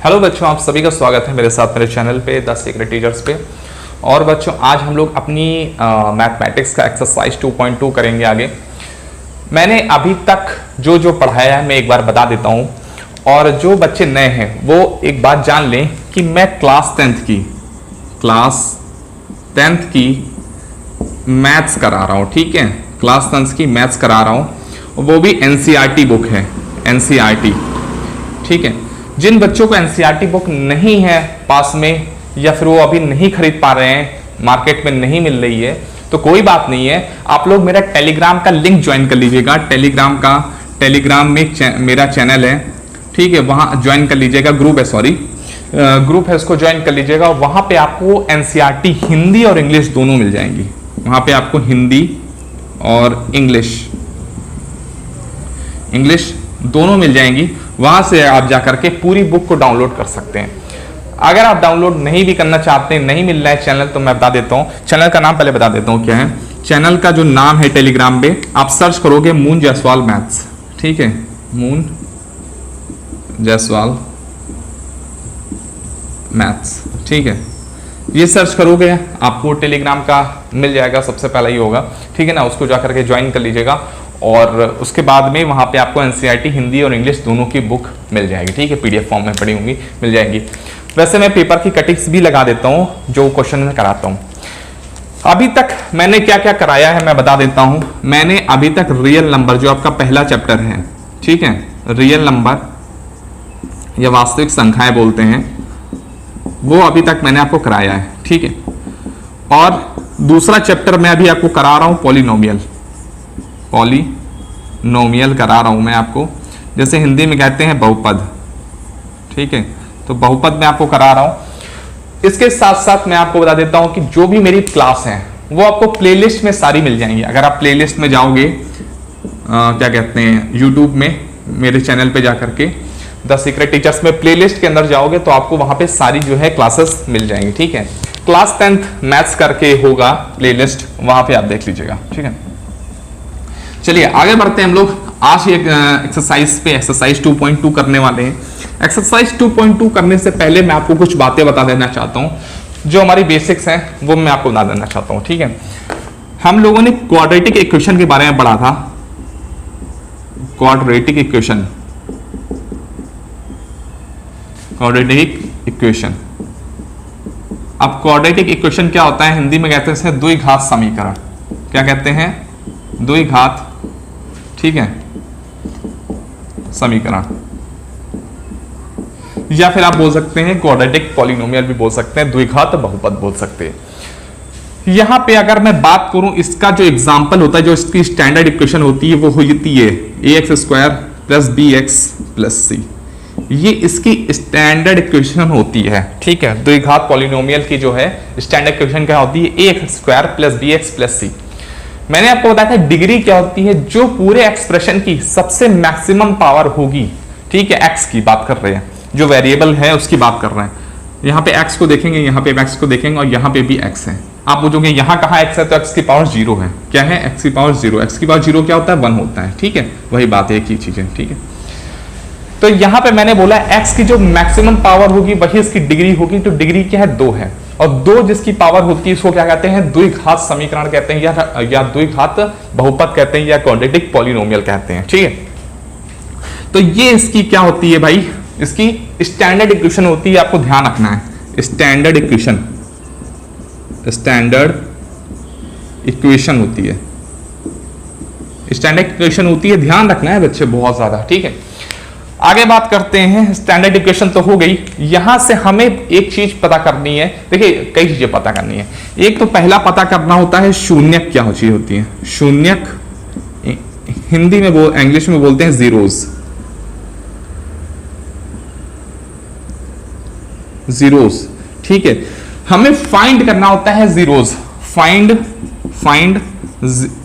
Hello बच्चों, आप सभी का स्वागत है मेरे साथ मेरे चैनल पे द सीक्रेट टीचर्स पे। और बच्चों आज हम लोग अपनी मैथमेटिक्स का एक्सरसाइज 2.2 करेंगे आगे। मैंने अभी तक जो जो पढ़ाया है मैं एक बार बता देता हूँ, और जो बच्चे नए हैं वो एक बात जान लें कि मैं क्लास टेंथ की मैथ्स करा रहा हूँ। ठीक है, क्लास 10 की मैथ्स करा रहा हूँ, वो भी एनसीईआरटी बुक है, एनसीईआरटी। ठीक है, जिन बच्चों को एनसीईआरटी बुक नहीं है पास में, या फिर वो अभी नहीं खरीद पा रहे हैं, मार्केट में नहीं मिल रही है, तो कोई बात नहीं है, आप लोग मेरा टेलीग्राम का लिंक ज्वाइन कर लीजिएगा। टेलीग्राम में मेरा चैनल है, ठीक है, वहां ज्वाइन कर लीजिएगा। ग्रुप है, उसको ज्वाइन कर लीजिएगा। वहां पे आपको एनसीईआरटी हिंदी और इंग्लिश दोनों मिल जाएंगी। वहां पे आपको हिंदी और इंग्लिश दोनों मिल जाएंगी। वहां से आप जाकर के पूरी बुक को डाउनलोड कर सकते हैं। अगर आप डाउनलोड नहीं भी करना चाहते हैं, नहीं मिल रहा है चैनल, तो मैं बता देता हूं चैनल का नाम, पहले बता देता हूं क्या है। चैनल का जो नाम है टेलीग्राम पे आप सर्च करोगे मून जायसवाल मैथ्स। ठीक है, मून जायसवाल मैथ्स। ठीक है, ये सर्च करोगे आपको टेलीग्राम का मिल जाएगा, सबसे पहला ही होगा। ठीक है ना, उसको जाकर के ज्वाइन कर लीजिएगा, और उसके बाद में वहाँ पे आपको एनसीईआरटी हिंदी और इंग्लिश दोनों की बुक मिल जाएगी। ठीक है, पीडीएफ फॉर्म में पड़ी होंगी, मिल जाएंगी। वैसे मैं पेपर की कटिंग्स भी लगा देता हूँ जो क्वेश्चन में कराता हूँ। अभी तक मैंने क्या क्या कराया है मैं बता देता हूँ। मैंने अभी तक रियल नंबर, जो आपका पहला चैप्टर है, ठीक है, रियल नंबर या वास्तविक संख्याएं बोलते हैं, वो अभी तक मैंने आपको कराया है। ठीक है, और दूसरा चैप्टर मैं अभी आपको करा रहा हूँ पॉलिनोमियल करा रहा हूं मैं आपको, जैसे हिंदी में कहते हैं बहुपद। ठीक है, तो बहुपद मैं आपको करा रहा हूं। इसके साथ साथ मैं आपको बता देता हूं कि जो भी मेरी क्लास है वो आपको प्लेलिस्ट में सारी मिल जाएंगी। अगर आप प्लेलिस्ट में जाओगे, क्या कहते हैं, यूट्यूब में मेरे चैनल पे जाकर के द सीक्रेट टीचर्स में प्लेलिस्ट के अंदर जाओगे तो आपको वहां पे सारी जो है क्लासेस मिल जाएंगी। ठीक है, क्लास 10th मैथ्स करके होगा प्लेलिस्ट, वहां पे आप देख लीजिएगा। ठीक है, चलिए आगे बढ़ते हैं हम लोग। आज एक एक्सरसाइज पे एक्सरसाइज 2.2 करने वाले हैं। एक्सरसाइज 2.2 करने से पहले मैं आपको कुछ बातें बता देना चाहता हूं, जो हमारी बेसिक्स हैं वो मैं आपको बता देना चाहता हूं। ठीक है, हम लोगों ने क्वाड्रेटिक इक्वेशन के बारे में पढ़ा था। क्वाड्रेटिक इक्वेशन अब क्वाड्रेटिक इक्वेशन क्या होता है, हिंदी में कहते हैं द्विघात समीकरण। क्या कहते हैं? द्विघात, ठीक है, समीकरण, या फिर आप बोल सकते हैं क्वाड्रेटिक पॉलिनोमियल भी बोल सकते हैं, द्विघात बहुपद बोल सकते हैं। यहां पे अगर मैं बात करूं, इसका जो एग्जांपल होता है, जो इसकी स्टैंडर्ड इक्वेशन होती है, वो होती है ax² + bx + c। ये इसकी स्टैंडर्ड इक्वेशन होती है। ठीक है, द्विघात पॉलिनोमियल की जो है स्टैंडर्ड इक्वेशन क्या होती है? ax² + bx + c। मैंने आपको बताया था डिग्री क्या होती है, जो पूरे एक्सप्रेशन की सबसे मैक्सिमम पावर होगी। ठीक है, x की बात कर रहे हैं, जो वेरिएबल है उसकी बात कर रहे हैं। यहाँ पे x को देखेंगे, यहाँ पे x को देखेंगे, और यहाँ पे भी x है। आप पूछोगे यहाँ कहाँ x है, तो x की पावर 0 है। क्या है? x की पावर 0। x की पावर 0 क्या होता है? 1 होता है। ठीक है, वही बात है, एक ही चीज है। ठीक है, तो यहाँ पे मैंने बोला x की जो मैक्सिमम पावर होगी वही इसकी डिग्री होगी। तो डिग्री क्या है? 2 है, और 2 जिसकी पावर होती है इसको क्या कहते हैं? द्विघात समीकरण कहते हैं, या द्विघात बहुपद कहते हैं, या क्वाड्रेटिक पॉलिनोमियल कहते हैं। ठीक है, तो ये इसकी क्या होती है भाई? इसकी स्टैंडर्ड इक्वेशन होती है, आपको ध्यान रखना है। स्टैंडर्ड इक्वेशन होती है, स्टैंडर्ड इक्वेशन होती है, ध्यान रखना है बच्चे बहुत ज्यादा। ठीक है, आगे बात करते हैं। स्टैंडर्ड इक्वेशन तो हो गई। यहां से हमें एक चीज पता करनी है। देखिए, कई चीजें पता करनी है। एक तो पहला पता करना होता है शून्यक क्या चीज होती है। शून्यक हिंदी में इंग्लिश में बोलते हैं जीरोस। ठीक है, हमें फाइंड करना होता है जीरोस। फाइंड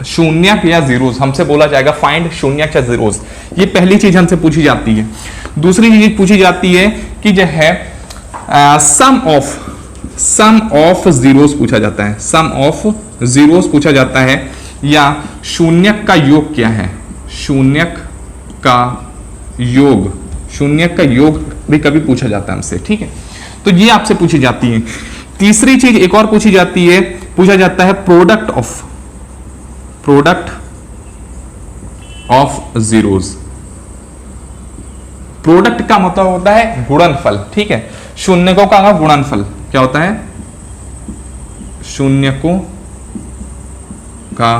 शून्यक या जीरोस, हमसे बोला जाएगा फाइंड शून्यक या जीरोस। ये पहली चीज हमसे पूछी जाती है। दूसरी चीज पूछी जाती है कि जो है सम ऑफ जीरोस पूछा जाता है। सम ऑफ जीरोस पूछा जाता है, या शून्यक का योग क्या है। शून्यक का योग शून्य का योग भी कभी पूछा जाता है हमसे, ठीक है। तो ये आपसे पूछी जाती है। तीसरी चीज एक और पूछी जाती है, पूछा जाता है प्रोडक्ट ऑफ जीरोज। प्रोडक्ट का मतलब होता है गुणनफल, ठीक है। शून्यकों का गुणनफल क्या होता है? शून्यकों का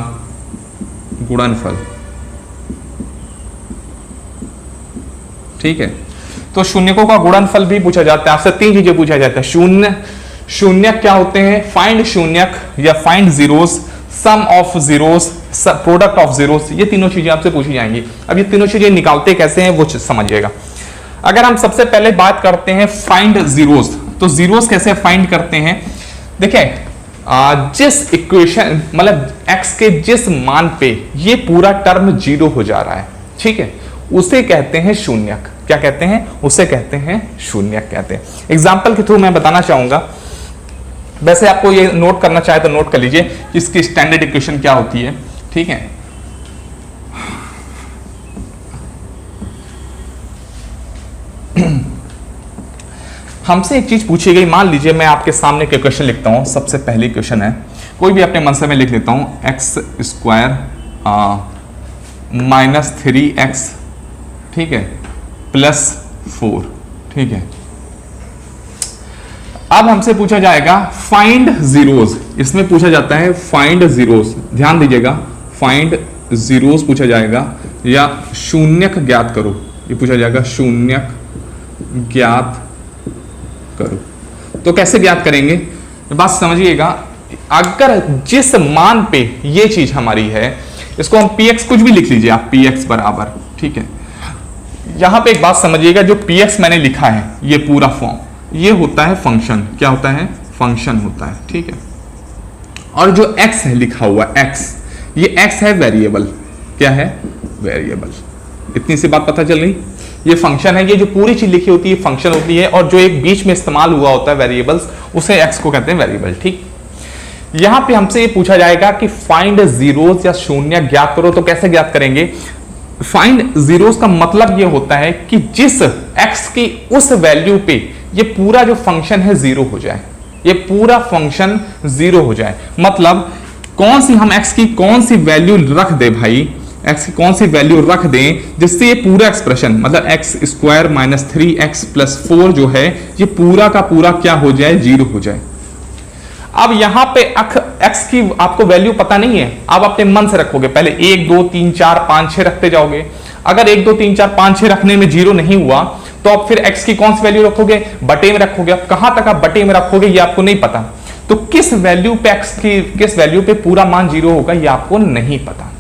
गुणनफल, ठीक है। तो शून्यकों का गुणनफल भी पूछा जाता है आपसे। तीन चीजें पूछा जाता है। शून्यक क्या होते हैं? फाइंड शून्यक या find zeros, sum of zeros, product of zeros, ये तीनों चीजें आपसे पूछी जाएंगी। अब ये तीनों चीजें निकालते कैसे हैं वो समझिएगा। अगर हम सबसे पहले बात करते हैं फाइंड जीरोस, तो जीरोस कैसे फाइंड करते हैं? देखिए, जिस इक्वेशन मतलब x के जिस मान पे ये पूरा टर्म जीरो हो जा रहा है, ठीक है, उसे कहते हैं शून्यक। क्या कहते हैं? उसे कहते हैं शून्यक कहते हैं। एग्जाम्पल के थ्रू मैं बताना चाहूंगा। वैसे आपको ये नोट करना चाहे तो नोट कर लीजिए कि इसकी स्टैंडर्ड इक्वेशन क्या होती है, ठीक है। हमसे एक चीज पूछी गई, मान लीजिए मैं आपके सामने एक क्वेश्चन लिखता हूं। सबसे पहली क्वेश्चन है, कोई भी अपने मन से मैं लिख लेता हूं, एक्स स्क्वायर -3x, ठीक है, +4, ठीक है। अब हमसे पूछा जाएगा फाइंड जीरोस। इसमें पूछा जाता है फाइंड जीरोस, ध्यान दीजिएगा, फाइंड जीरोस पूछा जाएगा, या शून्यक ज्ञात करो, ये पूछा जाएगा, शून्यक ज्ञात करो। तो कैसे ज्ञात करेंगे, बात समझिएगा। अगर जिस मान पे ये चीज हमारी है, इसको हम px कुछ भी लिख लीजिए आप, px बराबर, ठीक है। यहां पे एक बात समझिएगा, जो px मैंने लिखा है ये पूरा फॉर्म, ये होता है फंक्शन। क्या होता है? फंक्शन होता है, ठीक है। और जो x है लिखा हुआ x, ये x है वेरिएबल। क्या है? वेरिएबल। इतनी सी बात पता चल रही? ये फंक्शन है, ये जो पूरी चीज लिखी होती है फंक्शन होती है, और जो एक बीच में इस्तेमाल हुआ होता है वेरिएबल्स, उसे x को कहते हैं वेरिएबल, ठीक। यहां पे हमसे ये पूछा जाएगा कि फाइंड जीरोस या शून्य ज्ञात करो। तो कैसे ज्ञात करेंगे? फाइंड जीरोस का मतलब ये होता है कि जिस x की उस वैल्यू पे ये पूरा जो फंक्शन है जीरो हो जाए, ये पूरा फंक्शन जीरो हो जाए। मतलब कौन सी हम x की कौन सी वैल्यू रख दे भाई, x की कौन सी वैल्यू रख दें जिससे ये पूरा एक्सप्रेशन, मतलब x स्क्वायर -3x +4 जो है, ये पूरा का पूरा क्या हो जाए? जीरो हो जाए। अब यहां पे x की आपको वैल्यू पता नहीं है, आप अपने मन से रखोगे। पहले 1 2 3 4 5 6 रखते जाओगे। अगर 1 2 3 4 5 6 रखने में जीरो नहीं हुआ, तो आप फिर x की कौन सी वैल्यू रखोगे? बटे में रखोगे। अब कहां तक आप बटे में रखोगे ये आपको नहीं पता। तो किस वैल्यू पे x की किस वैल्यू पे पूरा मान जीरो होगा ये आपको नहीं पता।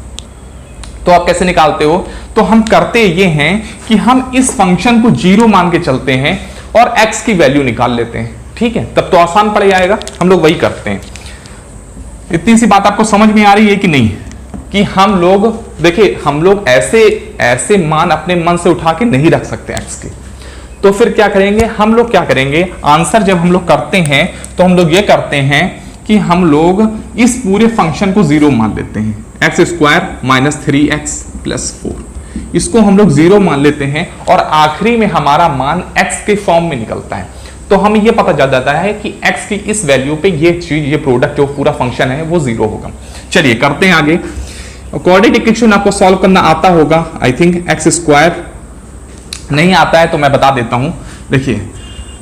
तो आप कैसे निकालते हो? तो हम करते ये हैं कि हम इस फंक्शन को जीरो मान के चलते हैं और x की वैल्यू निकाल लेते हैं, ठीक है। तब तो आसान पड़ जाएगा, हम लोग वही करते हैं। इतनी सी बात आपको समझ में आ रही है कि नहीं? कि हम लोग देखिए, हम लोग ऐसे मान अपने मन से उठा के नहीं रख सकते x के। तो फिर क्या करेंगे हम लोग? क्या करेंगे, आंसर जब हम लोग करते हैं तो हम लोग ये करते हैं कि हम लोग इस पूरे फंक्शन को जीरो मान लेते हैं। एक्स स्क्वायर -3x +4, इसको हम लोग जीरो मान लेते हैं, और आखिरी में हमारा मान x के फॉर्म में निकलता है। तो हमें यह पता चल जाता है कि x की इस वैल्यू पे ये चीज, ये प्रोडक्ट जो पूरा फंक्शन है वो जीरो होगा। चलिए करते हैं आगे। क्वाड्रेटिक इक्वेशन आपको सॉल्व करना आता होगा आई थिंक। एक्स स्क्वायर नहीं आता है तो मैं बता देता हूं। देखिए,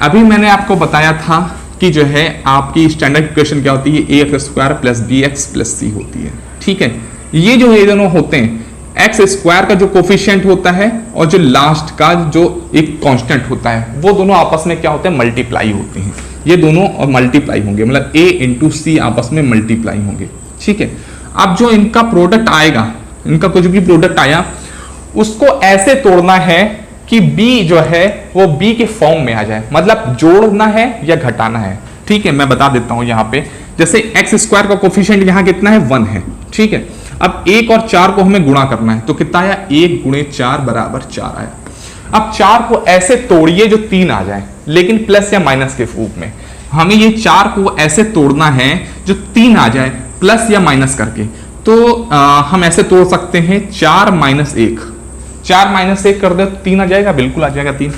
अभी मैंने आपको बताया था कि जो है आपकी स्टैंडर्ड इक्वेशन क्या होती है, ax² + bx + c होती है, ठीक है। ये जो ये दोनों होते हैं, एक्स स्क्वायर का जो कोफिशिएंट होता है और जो लास्ट का जो एक कांस्टेंट होता है, वो दोनों आपस में क्या होते हैं? मल्टीप्लाई होते हैं। ये दोनों मल्टीप्लाई होंगे, मतलब a × c आपस में मल्टीप्लाई होंगे, ठीक है। अब जो इनका प्रोडक्ट आएगा, इनका कुछ भी प्रोडक्ट आया, उसको ऐसे तोड़ना है कि b जो है वो b के फॉर्म में आ जाए, मतलब जोड़ना है या घटाना है, ठीक है। मैं बता देता हूं यहाँ पे, जैसे एक्स स्क्वायर का कोफिशिएंट यहाँ कितना है? 1 है, ठीक है। अब 1 और 4 को हमें गुणा करना है, तो कितना आया? 1 × 4 = 4 आया। अब 4 को ऐसे तोड़िए जो 3 आ जाए, लेकिन प्लस या माइनस के रूप में। हमें ये 4 को ऐसे तोड़ना है जो 3 आ जाए, प्लस या माइनस करके। तो हम ऐसे तोड़ सकते हैं 4 - 1, 4 माइनस 1 कर दे तो 3 आ जाएगा, बिल्कुल आ जाएगा 3।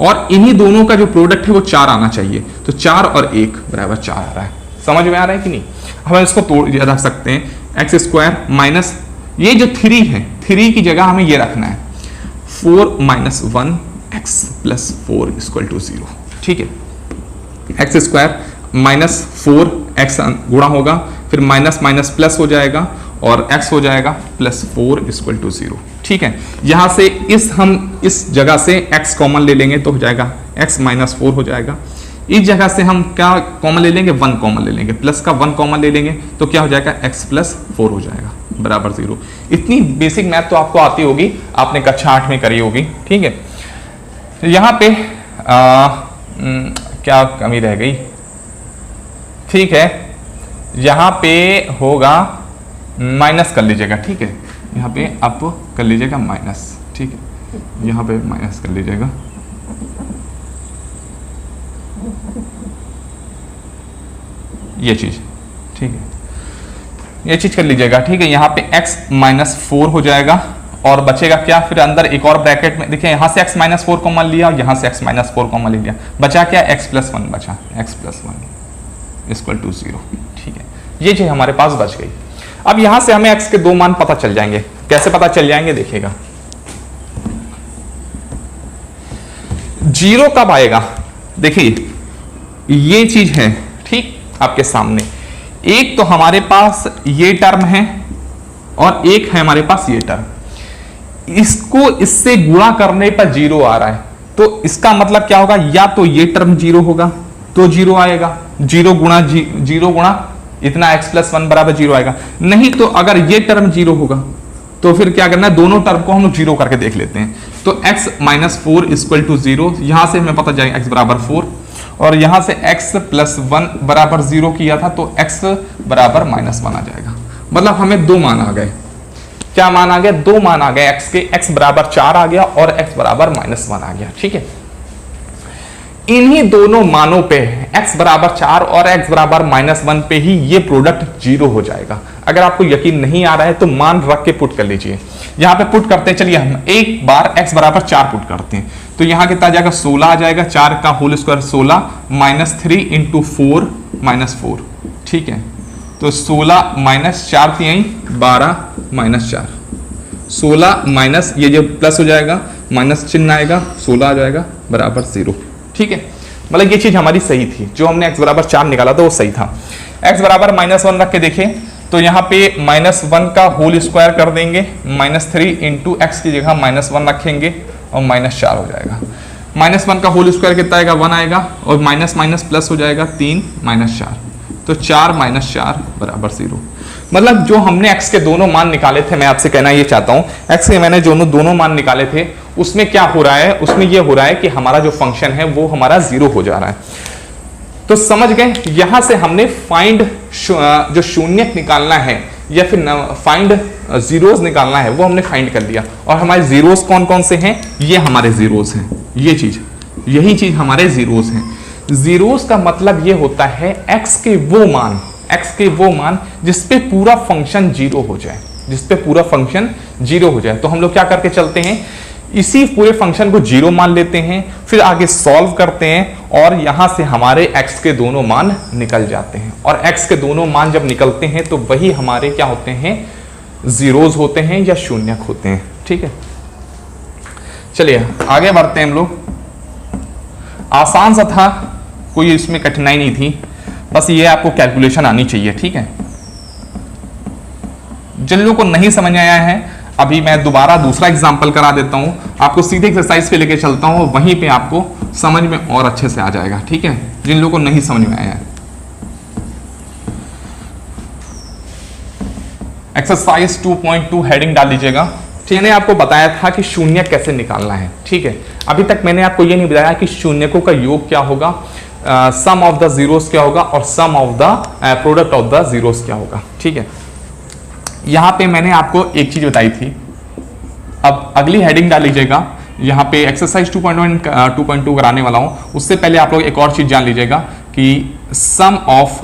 और इन्हीं दोनों का जो प्रोडक्ट है वो 4 आना चाहिए, तो 4 और 1 बराबर 4 आ रहा है। समझ में आ रहा है कि नहीं? हम इसको तोड़ रख सकते हैं, एक्स स्क्वायर माइनस ये जो 3 है, 3 की जगह हमें ये रखना है 4 minus 1 x plus 4 equal to 0। ठीक है, एक्स स्क्वायर माइनस 4 एक्स गुणा होगा, फिर माइनस माइनस प्लस हो जाएगा और x हो जाएगा प्लस 4 इक्वल टू 0। ठीक है, यहां से हम इस जगह से x कॉमन ले लेंगे तो हो जाएगा x माइनस 4 हो जाएगा। इस जगह से हम क्या कॉमन ले लेंगे, 1 कॉमन ले लेंगे, प्लस का 1 कॉमन ले लेंगे तो क्या हो जाएगा, x प्लस 4 हो जाएगा बराबर 0। इतनी बेसिक मैथ तो आपको आती होगी, आपने कक्षा 8 में करी होगी। ठीक है, यहां पे क्या कमी रह गई? ठीक है, यहां पे होगा माइनस कर लीजिएगा। ठीक है, यहाँ पे आप कर लीजिएगा माइनस। ठीक है, यहाँ पे माइनस कर लीजिएगा। ये चीज, ठीक है, ये चीज कर लीजिएगा। ठीक है, यहाँ पे x माइनस 4 हो जाएगा और बचेगा क्या, फिर अंदर एक और ब्रैकेट में देखिए, यहाँ से x माइनस 4 कॉमन लिया और यहाँ से x माइनस 4 कॉमन ले लिया, बचा क्या, x प्लस 1 बचा, x प्लस 1 इक्वल टू 0। ठीक है, ये चीज हमारे पास बच गई। अब यहां से हमें x के 2 मान पता चल जाएंगे। कैसे पता चल जाएंगे, देखिएगा 0 कब आएगा, देखिए ये चीज है, ठीक, आपके सामने एक तो हमारे पास ये टर्म है और एक है हमारे पास ये टर्म, इसको इससे गुणा करने पर 0 आ रहा है, तो इसका मतलब क्या होगा, या तो ये टर्म 0 होगा तो 0 आएगा, 0 गुणा इतना x प्लस 1 बराबर 0 आएगा, नहीं तो अगर ये टर्म 0 होगा तो फिर क्या करना है, दोनों टर्म को हम लोग 0 करके देख लेते हैं। तो x माइनस 4 इक्वल टू 0, यहां से हमें पता जाएगा x बराबर 4 और यहां से x प्लस 1 बराबर 0 किया था तो x बराबर माइनस 1 आ जाएगा। मतलब हमें 2 मान आ गए। क्या मान आ गए, 2 मान आ गए x के, x बराबर 4 आ गया और x बराबर माइनस 1 आ गया। ठीक है, इन्हीं दोनों मानों पे x बराबर 4 और x बराबर माइनस 1 पे ही ये प्रोडक्ट 0 हो जाएगा। अगर आपको यकीन नहीं आ रहा है तो मान रख के पुट कर लीजिए। यहां पे पुट करते हैं, चलिए हम एक बार x बराबर 4 पुट करते हैं, तो यहां कितना आ जाएगा, 16 आ जाएगा, 4 का whole square 16 minus 3 into 4 minus 4। ठीक है, तो 16 माइनस 4 थी यहीं 12 माइनस 4, 16 माइनस ये जो प्लस हो जाएगा, माइनस चिन्ह आएगा, 16 आ जाएगा बराबर 0। ठीक है, मतलब ये चीज हमारी सही थी, जो हमने x बराबर 4 निकाला था वो सही था। x बराबर माइनस 1 रख के देखें तो यहाँ पे माइनस 1 का होल स्क्वायर कर देंगे, माइनस 3 इंटू एक्स की जगह माइनस 1 रखेंगे और माइनस 4 हो जाएगा। माइनस 1 का होल स्क्वायर कितना आएगा, 1 आएगा और माइनस माइनस प्लस हो जाएगा 3 माइनस 4, तो 4 माइनस 4 बराबर 0। मतलब जो हमने x के दोनों मान निकाले थे, मैं आपसे कहना ये चाहता हूं, x के मैंने जो दोनों मान निकाले थे उसमें क्या हो रहा है, उसमें ये हो रहा है कि हमारा जो फंक्शन है वो हमारा 0 हो जा रहा है। तो समझ गए, यहां से हमने फाइंड जो शून्य निकालना है या फिर फाइंड जीरोस निकालना है वो हमने फाइंड कर लिया। और हमारे जीरोस कौन कौन से हैं, ये हमारे जीरोस हैं, ये चीज, यही चीज हमारे जीरोस हैं। जीरोस का मतलब ये होता है x के वो मान जिसपे पूरा फंक्शन 0 हो जाए, जिसपे पूरा फंक्शन 0 हो जाए। तो हम लोग क्या करके चलते हैं, इसी पूरे फंक्शन को 0 मान लेते हैं, फिर आगे सॉल्व करते हैं और यहां से हमारे x के दोनों मान निकल जाते हैं। और x के दोनों मान जब निकलते हैं तो वही हमारे क्या होते हैं, जीरोस होते हैं या शून्यक होते हैं। ठीक है, चलिए आगे बढ़ते हैं हम लोग। आसान सा था, कोई इसमें कठिनाई नहीं थी, बस ये आपको कैलकुलेशन आनी चाहिए। ठीक है, जिन लोगों को नहीं समझ आया है अभी मैं दोबारा दूसरा एग्जांपल करा देता हूं, आपको सीधे एक्सरसाइज पे लेके चलता हूं, वहीं पे आपको समझ में और अच्छे से आ जाएगा। ठीक है, जिन लोगों को नहीं समझ में आया है। एक्सरसाइज 2.2 हेडिंग डाल लीजिएगा। ठीक है, मैंने आपको बताया था कि शून्य कैसे निकालना है। ठीक है, अभी तक मैंने आपको ये नहीं बताया कि शून्यकों का योग क्या होगा, सम ऑफ द जीरोस क्या होगा और sum of the product of the zeros क्या होगा। ठीक है, यहां पे मैंने आपको एक चीज बताई थी, अब अगली हेडिंग डाल लीजिएगा। यहां पे एक्सरसाइज 2.2 कराने वाला हूं, उससे पहले आप लोग एक और चीज जान लीजिएगा कि sum of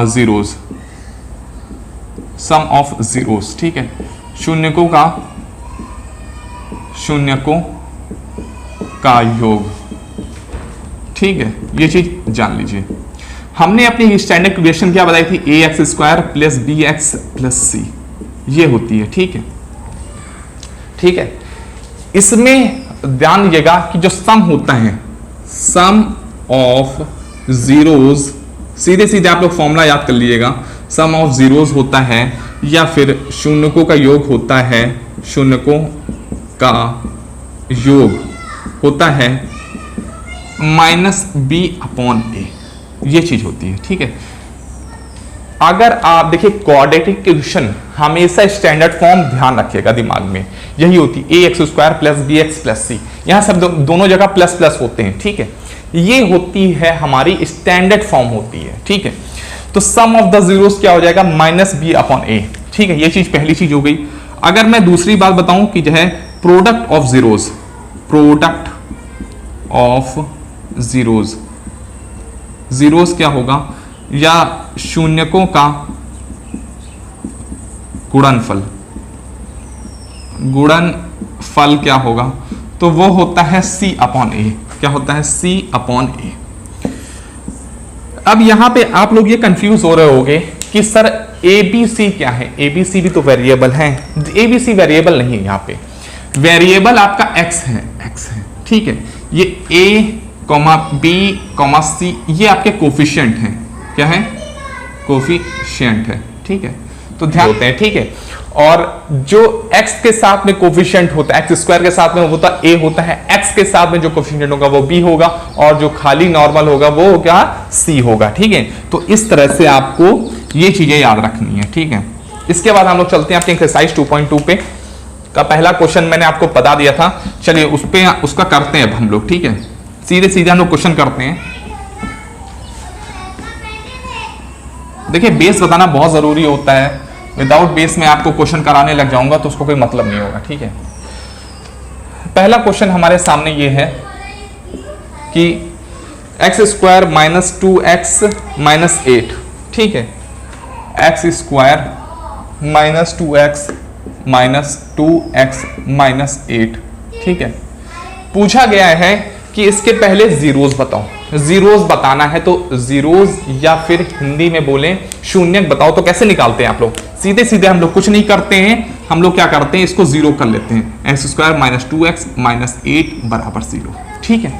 zeros, sum of zeros. ठीक है, शून्यकों का योग। ठीक है, ये चीज जान लीजिए। हमने अपनी स्टैंडर्ड इक्वेशन क्या बताई थी, a x square plus b x plus c, ये होती है। ठीक है, ठीक है। इसमें ध्यान दीजिएगा कि जो सम होता है, सम ऑफ जीरोज, सीधे सीधे आप लोग फॉर्मूला याद कर लीजिएगा, सम ऑफ जीरोज होता है या फिर शून्यकों का योग होता है, शून्यकों का योग होता है माइनस बी अपॉन ए, ये चीज होती है। ठीक है, अगर आप देखिए क्वाड्रेटिक इक्वेशन हमेशा स्टैंडर्ड फॉर्म ध्यान रखिएगा दिमाग में, यही होती है a x square plus b x plus c, यहां सब दोनों जगह प्लस प्लस होते हैं। ठीक है, ये होती है हमारी स्टैंडर्ड फॉर्म होती है। ठीक है, तो सम ऑफ द जीरोस क्या हो जाएगा, माइनस बी अपॉन ए। ठीक है, ये चीज पहली चीज हो गई। अगर मैं दूसरी बात बताऊं कि जो है product of zeros, product of zeros, zeros क्या होगा, या शून्यकों का गुणनफल, गुणनफल क्या होगा, तो वो होता है सी अपॉन ए। क्या होता है, सी अपॉन ए। अब यहां पे आप लोग ये कंफ्यूज हो रहे होंगे कि सर ए बी सी क्या है, ए बी सी भी तो वेरिएबल है। ए बी सी वेरिएबल नहीं है, यहां पे वेरिएबल आपका एक्स है, एक्स है। ठीक है, ये ए कॉमा बी कॉमा सी ये आपके कोफिशिएंट हैं। क्या है, कोफिशिएंट है। ठीक है, तो ध्यान होते हैं। ठीक है, और जो x के साथ में कोफिशिएंट होता है, एक्स स्क्वायर के साथ में होता है a होता है, x के साथ में जो कोफिशिएंट होगा वो b होगा, और जो खाली नॉर्मल होगा वो क्या, c होगा। ठीक है, तो इस तरह से आपको ये चीजें याद रखनी है। ठीक है, इसके बाद हम लोग चलते हैं अपने एक्सरसाइज 2.2 पे। का पहला क्वेश्चन मैंने आपको बता दिया था, चलिए उस पे उसका करते हैं अब हम लोग। ठीक है, सीधे सीधे हम लोग क्वेश्चन करते हैं। देखिए बेस बताना बहुत जरूरी होता है, विदाउट बेस में आपको क्वेश्चन कराने लग जाऊंगा तो उसको कोई मतलब नहीं होगा। ठीक है, पहला क्वेश्चन हमारे सामने ये है कि x square minus 2x minus 8। ठीक है, x square minus 2x minus 2x minus 8। ठीक है, पूछा गया है कि इसके पहले जीरोस बताओ, जीरोस बताना है तो जीरोस या फिर हिंदी में बोलें शून्यक बताओ। तो कैसे निकालते हैं आप लोग, सीधे सीधे हम लोग कुछ नहीं करते हैं, हम लोग क्या करते हैं, इसको जीरो कर लेते हैं। X square minus 2x minus 8 बराबर 0। ठीक है,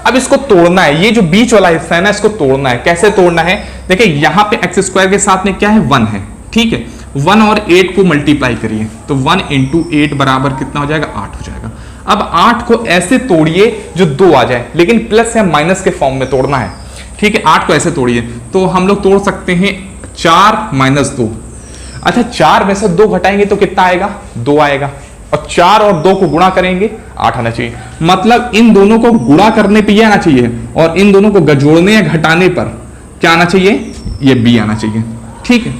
अब इसको तोड़ना है, ये जो बीच वाला हिस्सा है ना इसको तोड़ना है। कैसे तोड़ना है, देखिए यहां पे एक्स स्क्वायर के साथ में क्या है, 1 है। ठीक है, 1 और 8 को मल्टीप्लाई करिए तो 1 इंटू 8 बराबर कितना हो जाएगा, 8 हो जाएगा। अब 8 को ऐसे तोड़िए जो 2 आ जाए, लेकिन प्लस या माइनस के फॉर्म में तोड़ना है। ठीक है, 8 को ऐसे तोड़िए तो हम लोग तोड़ सकते हैं 4 माइनस 2। अच्छा, 4 में से 2 घटाएंगे तो कितना आएगा, 2 आएगा, और 4 और 2 को गुणा करेंगे 8 आना चाहिए। मतलब इन दोनों को गुणा करने पे ये आना चाहिए, और इन दोनों को जोड़ने या घटाने पर क्या आना चाहिए, ये बी आना चाहिए। ठीक है,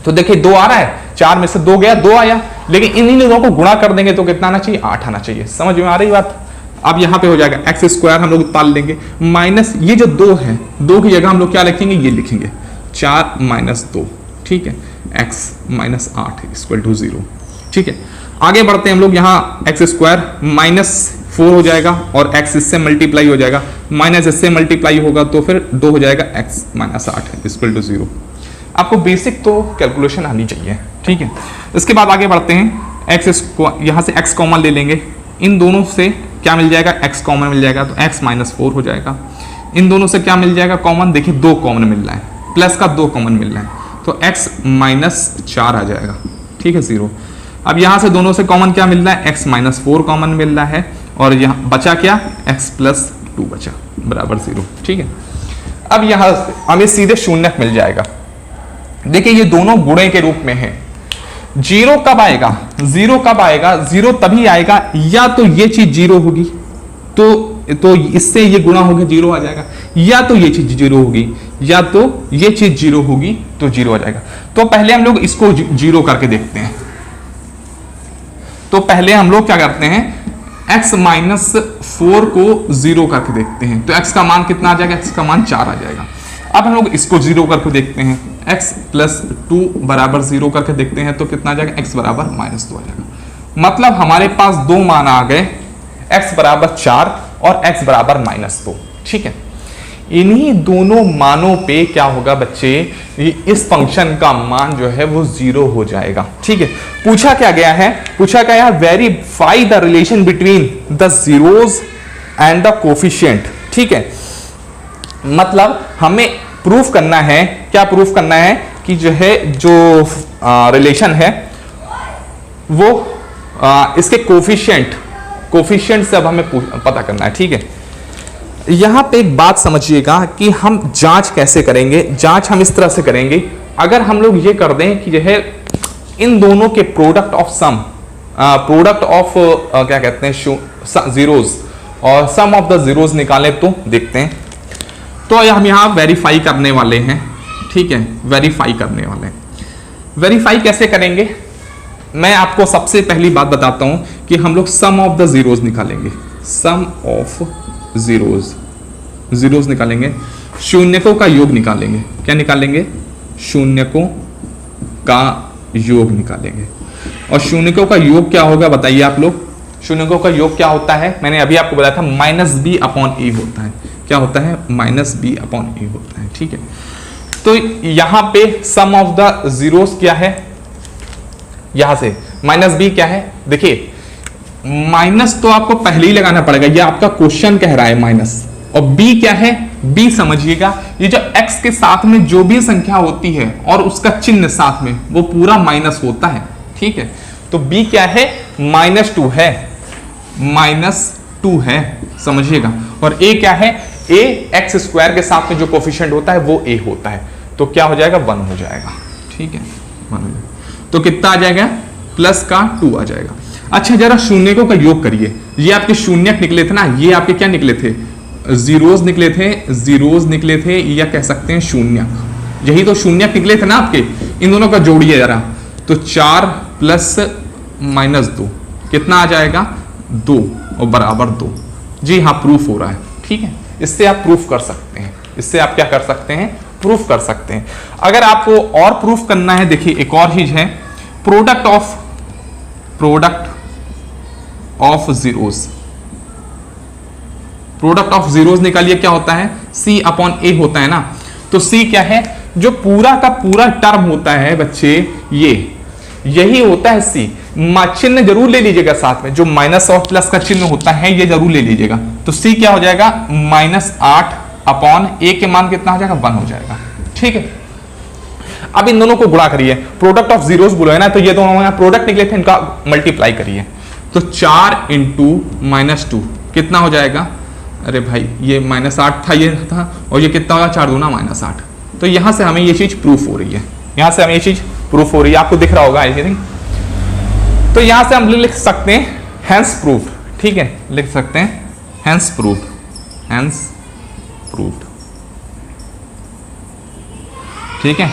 तो देखिए 2 आ रहा है, 4 में से 2 गया, 2 आया, लेकिन इन दोनों को गुणा कर देंगे तो कितना आना चाहिए, 8 आना चाहिए। समझ में आ रही बात। अब यहां पे हो जाएगा एक्स स्क्वायर हम लोग ताल लेंगे माइनस ये जो 2 है, 2 की जगह हम लोग क्या लिखेंगे, ये लिखेंगे 4 माइनस 2। ठीक है, एक्स माइनस 8 इक्वल टू 0। ठीक है, आगे बढ़ते हैं हम लोग। यहाँ एक्स स्क्वायर माइनस 4 हो जाएगा और एक्स इससे मल्टीप्लाई हो जाएगा, माइनस इससे मल्टीप्लाई होगा तो फिर 2 हो जाएगा, एक्स माइनस 8 इक्वल टू 0। आपको बेसिक तो कैलकुलेशन आनी चाहिए। ठीक है, इसके बाद आगे बढ़ते हैं। एक्स यहाँ से एक्स कॉमन ले लेंगे, इन दोनों से क्या मिल जाएगा, एक्स कॉमन मिल जाएगा तो एक्स माइनस 4 हो जाएगा। इन दोनों से क्या मिल जाएगा कॉमन, देखिए 2 कॉमन मिल रहा है, प्लस का 2 कॉमन मिल रहा है तो एक्स माइनस 4 आ जाएगा। ठीक है, 0। अब यहाँ से दोनों से कॉमन क्या मिल रहा है, एक्स माइनस 4 कॉमन मिल रहा है, और यहाँ बचा क्या, एक्स प्लस 2 बचा बराबर 0। ठीक है, अब यहाँ हमें सीधे शून्यक मिल जाएगा। देखिए ये दोनों गुणे के रूप में है। 0 कब आएगा, 0 कब आएगा, 0 तभी आएगा या तो ये चीज 0 होगी तो इससे ये गुणा होगा 0 आ जाएगा, या तो ये चीज 0 होगी या तो ये चीज 0 होगी तो 0 आ जाएगा। तो पहले हम लोग इसको 0 करके देखते हैं। तो पहले हम लोग क्या करते हैं, x माइनस 4 को 0 करके देखते हैं तो x का मान कितना आ जाएगा, x का मान 4 आ जाएगा। अब हम लोग इसको 0 करके देखते हैं, x प्लस 2 बराबर 0 करके देखते हैं तो कितना आ जाएगा, x बराबर -2 आ जाएगा। मतलब हमारे पास दो मान आ गए, x बराबर 4 और x बराबर -2। ठीक है, इन्हीं दोनों मानों पे क्या होगा बच्चे, इस फंक्शन का मान जो है वो 0 हो जाएगा। ठीक है, पूछा क्या गया है, पूछा क्या है, verify the relation between the zeros and the coefficient. ठीक है, मतलब हमें प्रूफ करना है, क्या प्रूफ करना है कि जो है जो रिलेशन है वो इसके कोफिशिएंट से अब हमें पता करना है। ठीक है, यहां पे एक बात समझिएगा कि हम जांच कैसे करेंगे। जांच हम इस तरह से करेंगे, अगर हम लोग ये कर दें कि जो है इन दोनों के product of sum, product of क्या कहते हैं जीरोस, और सम ऑफ द जीरोस निकालें तो देखते हैं। तो हम यहां वेरीफाई करने वाले हैं। ठीक है, वेरीफाई करने वाले हैं। वेरीफाई कैसे करेंगे, मैं आपको सबसे पहली बात बताता हूं कि हम लोग सम ऑफ द जीरोस निकालेंगे। सम ऑफ जीरोस निकालेंगे, शून्यकों का योग निकालेंगे। क्या निकालेंगे, शून्यकों का योग निकालेंगे। और शून्यकों का योग क्या होगा बताइए आप लोग, शून्यकों का योग क्या होता है, मैंने अभी आपको बताया था -b/e होता है। क्या होता है, -b/e होता है। ठीक है, तो यहां पे सम ऑफ द जीरोस क्या है, यहां से -b क्या है, देखिए माइनस तो आपको पहले ही लगाना पड़ेगा, ये आपका क्वेश्चन कह रहा है माइनस। और b क्या है, b समझिएगा, ये जो x के साथ में जो भी संख्या होती है और उसका चिन्ह साथ में वो पूरा माइनस होता है। ठीक है, तो b क्या है, -2 है, -2 है, समझिएगा। और a क्या है, a x स्क्वायर के साथ में जो कोफिशिएंट होता है वो a होता है, तो क्या हो जाएगा, 1 हो जाएगा। ठीक है, 1 हो जाएगा, तो कितना आ जाएगा, +2 आ जाएगा। अच्छा, जरा शून्यकों का योग करिए, ये आपके शून्यक निकले थे ना, ये आपके क्या निकले थे, जीरोस निकले थे, जीरोस निकले थे, या कह सकते हैं शून्यक, यही तो शून्यक निकले थे ना आपके। इन दोनों का जोड़िए जरा, तो 4 + -2 कितना आ जाएगा, 2 और बराबर 2। जी हाँ, प्रूफ हो रहा है। ठीक है, इससे आप प्रूफ कर सकते हैं, इससे आप क्या कर सकते हैं, प्रूफ कर सकते हैं। अगर आपको और प्रूफ करना है, देखिए एक और चीज है, product of zeros, product of zeros निकालिए, क्या होता है, C/A होता है ना। तो C क्या है, जो पूरा का पूरा टर्म होता है बच्चे, यही होता है C। चिन्ह जरूर ले लीजिएगा साथ में, जो माइनस और प्लस का चिन्ह होता है ये जरूर ले लीजिएगा। तो C क्या हो जाएगा, -8/A के मान कितना हो जाएगा, 1 हो जाएगा। ठीक है, अब इन दोनों को गुणा करिए, प्रोडक्ट ऑफ जीरोस बोलो है ना, तो ये दोनों प्रोडक्ट निकले थे, इनका मल्टीप्लाई करिए। तो 4 × -2 कितना हो जाएगा, अरे भाई ये -8 था, ये था, और ये कितना होगा, 4 दूना -8। तो यहां से हमें ये चीज प्रूफ हो रही है, यहां से हमें ये चीज प्रूफ हो रही है, आपको दिख रहा होगा आई थिंक। तो यहां से हम लिख सकते हैं हेंस प्रूफ। ठीक है, लिख सकते हैं हेंस प्रूफ, हेंस प्रूफ। ठीक है,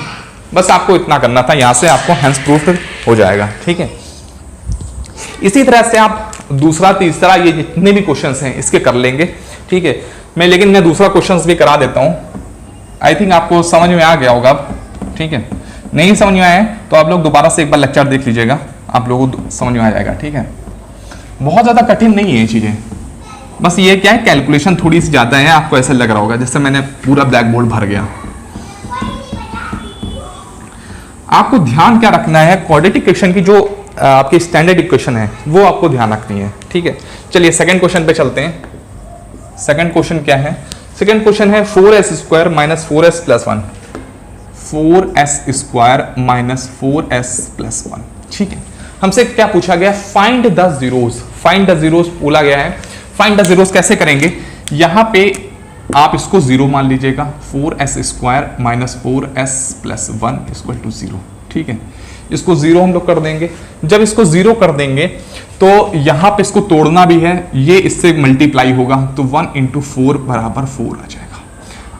बस आपको इतना करना था, यहां से आपको हेंस प्रूफ हो जाएगा। ठीक है, इसी तरह से आप दूसरा तीसरा ये जितने भी क्वेश्चंस हैं इसके कर लेंगे। ठीक है, लेकिन मैं दूसरा क्वेश्चंस भी करा देता हूं, आई थिंक आपको समझ में आ गया होगा अब। ठीक है, नहीं समझ में आया तो आप लोग दोबारा से एक बार लेक्चर देख लीजिएगा, आप लोगों को समझ में आ जाएगा। ठीक है, बहुत ज्यादा कठिन नहीं है ये चीजें, बस ये क्या है, कैलकुलेशन थोड़ी सी ज्यादा है, आपको ऐसा लग रहा होगा जैसे मैंने पूरा ब्लैक बोर्ड भर गया। आपको ध्यान क्या रखना है, क्वाड्रेटिक इक्वेशन की जो आपकी स्टैंडर्ड इक्वेशन है वो आपको ध्यान रखनी है। ठीक है, चलिए सेकंड क्वेश्चन पे चलते हैं। सेकंड क्वेश्चन क्या है, सेकंड क्वेश्चन है 4s² - 4s + 1, 4s² - 4s + 1। ठीक है, हमसे क्या पूछा गया, find the zeros, find the zeros बोला गया है। फाइंड द जीरोस कैसे करेंगे, यहां पे आप इसको 0 मान लीजिएगा, 4s² - 4s + 1 = 0। ठीक है, इसको 0 हम लोग कर देंगे। जब इसको 0 कर देंगे तो यहां पे इसको तोड़ना भी है, ये इससे मल्टीप्लाई होगा, तो 1 × 4 = 4 आ जाएगा।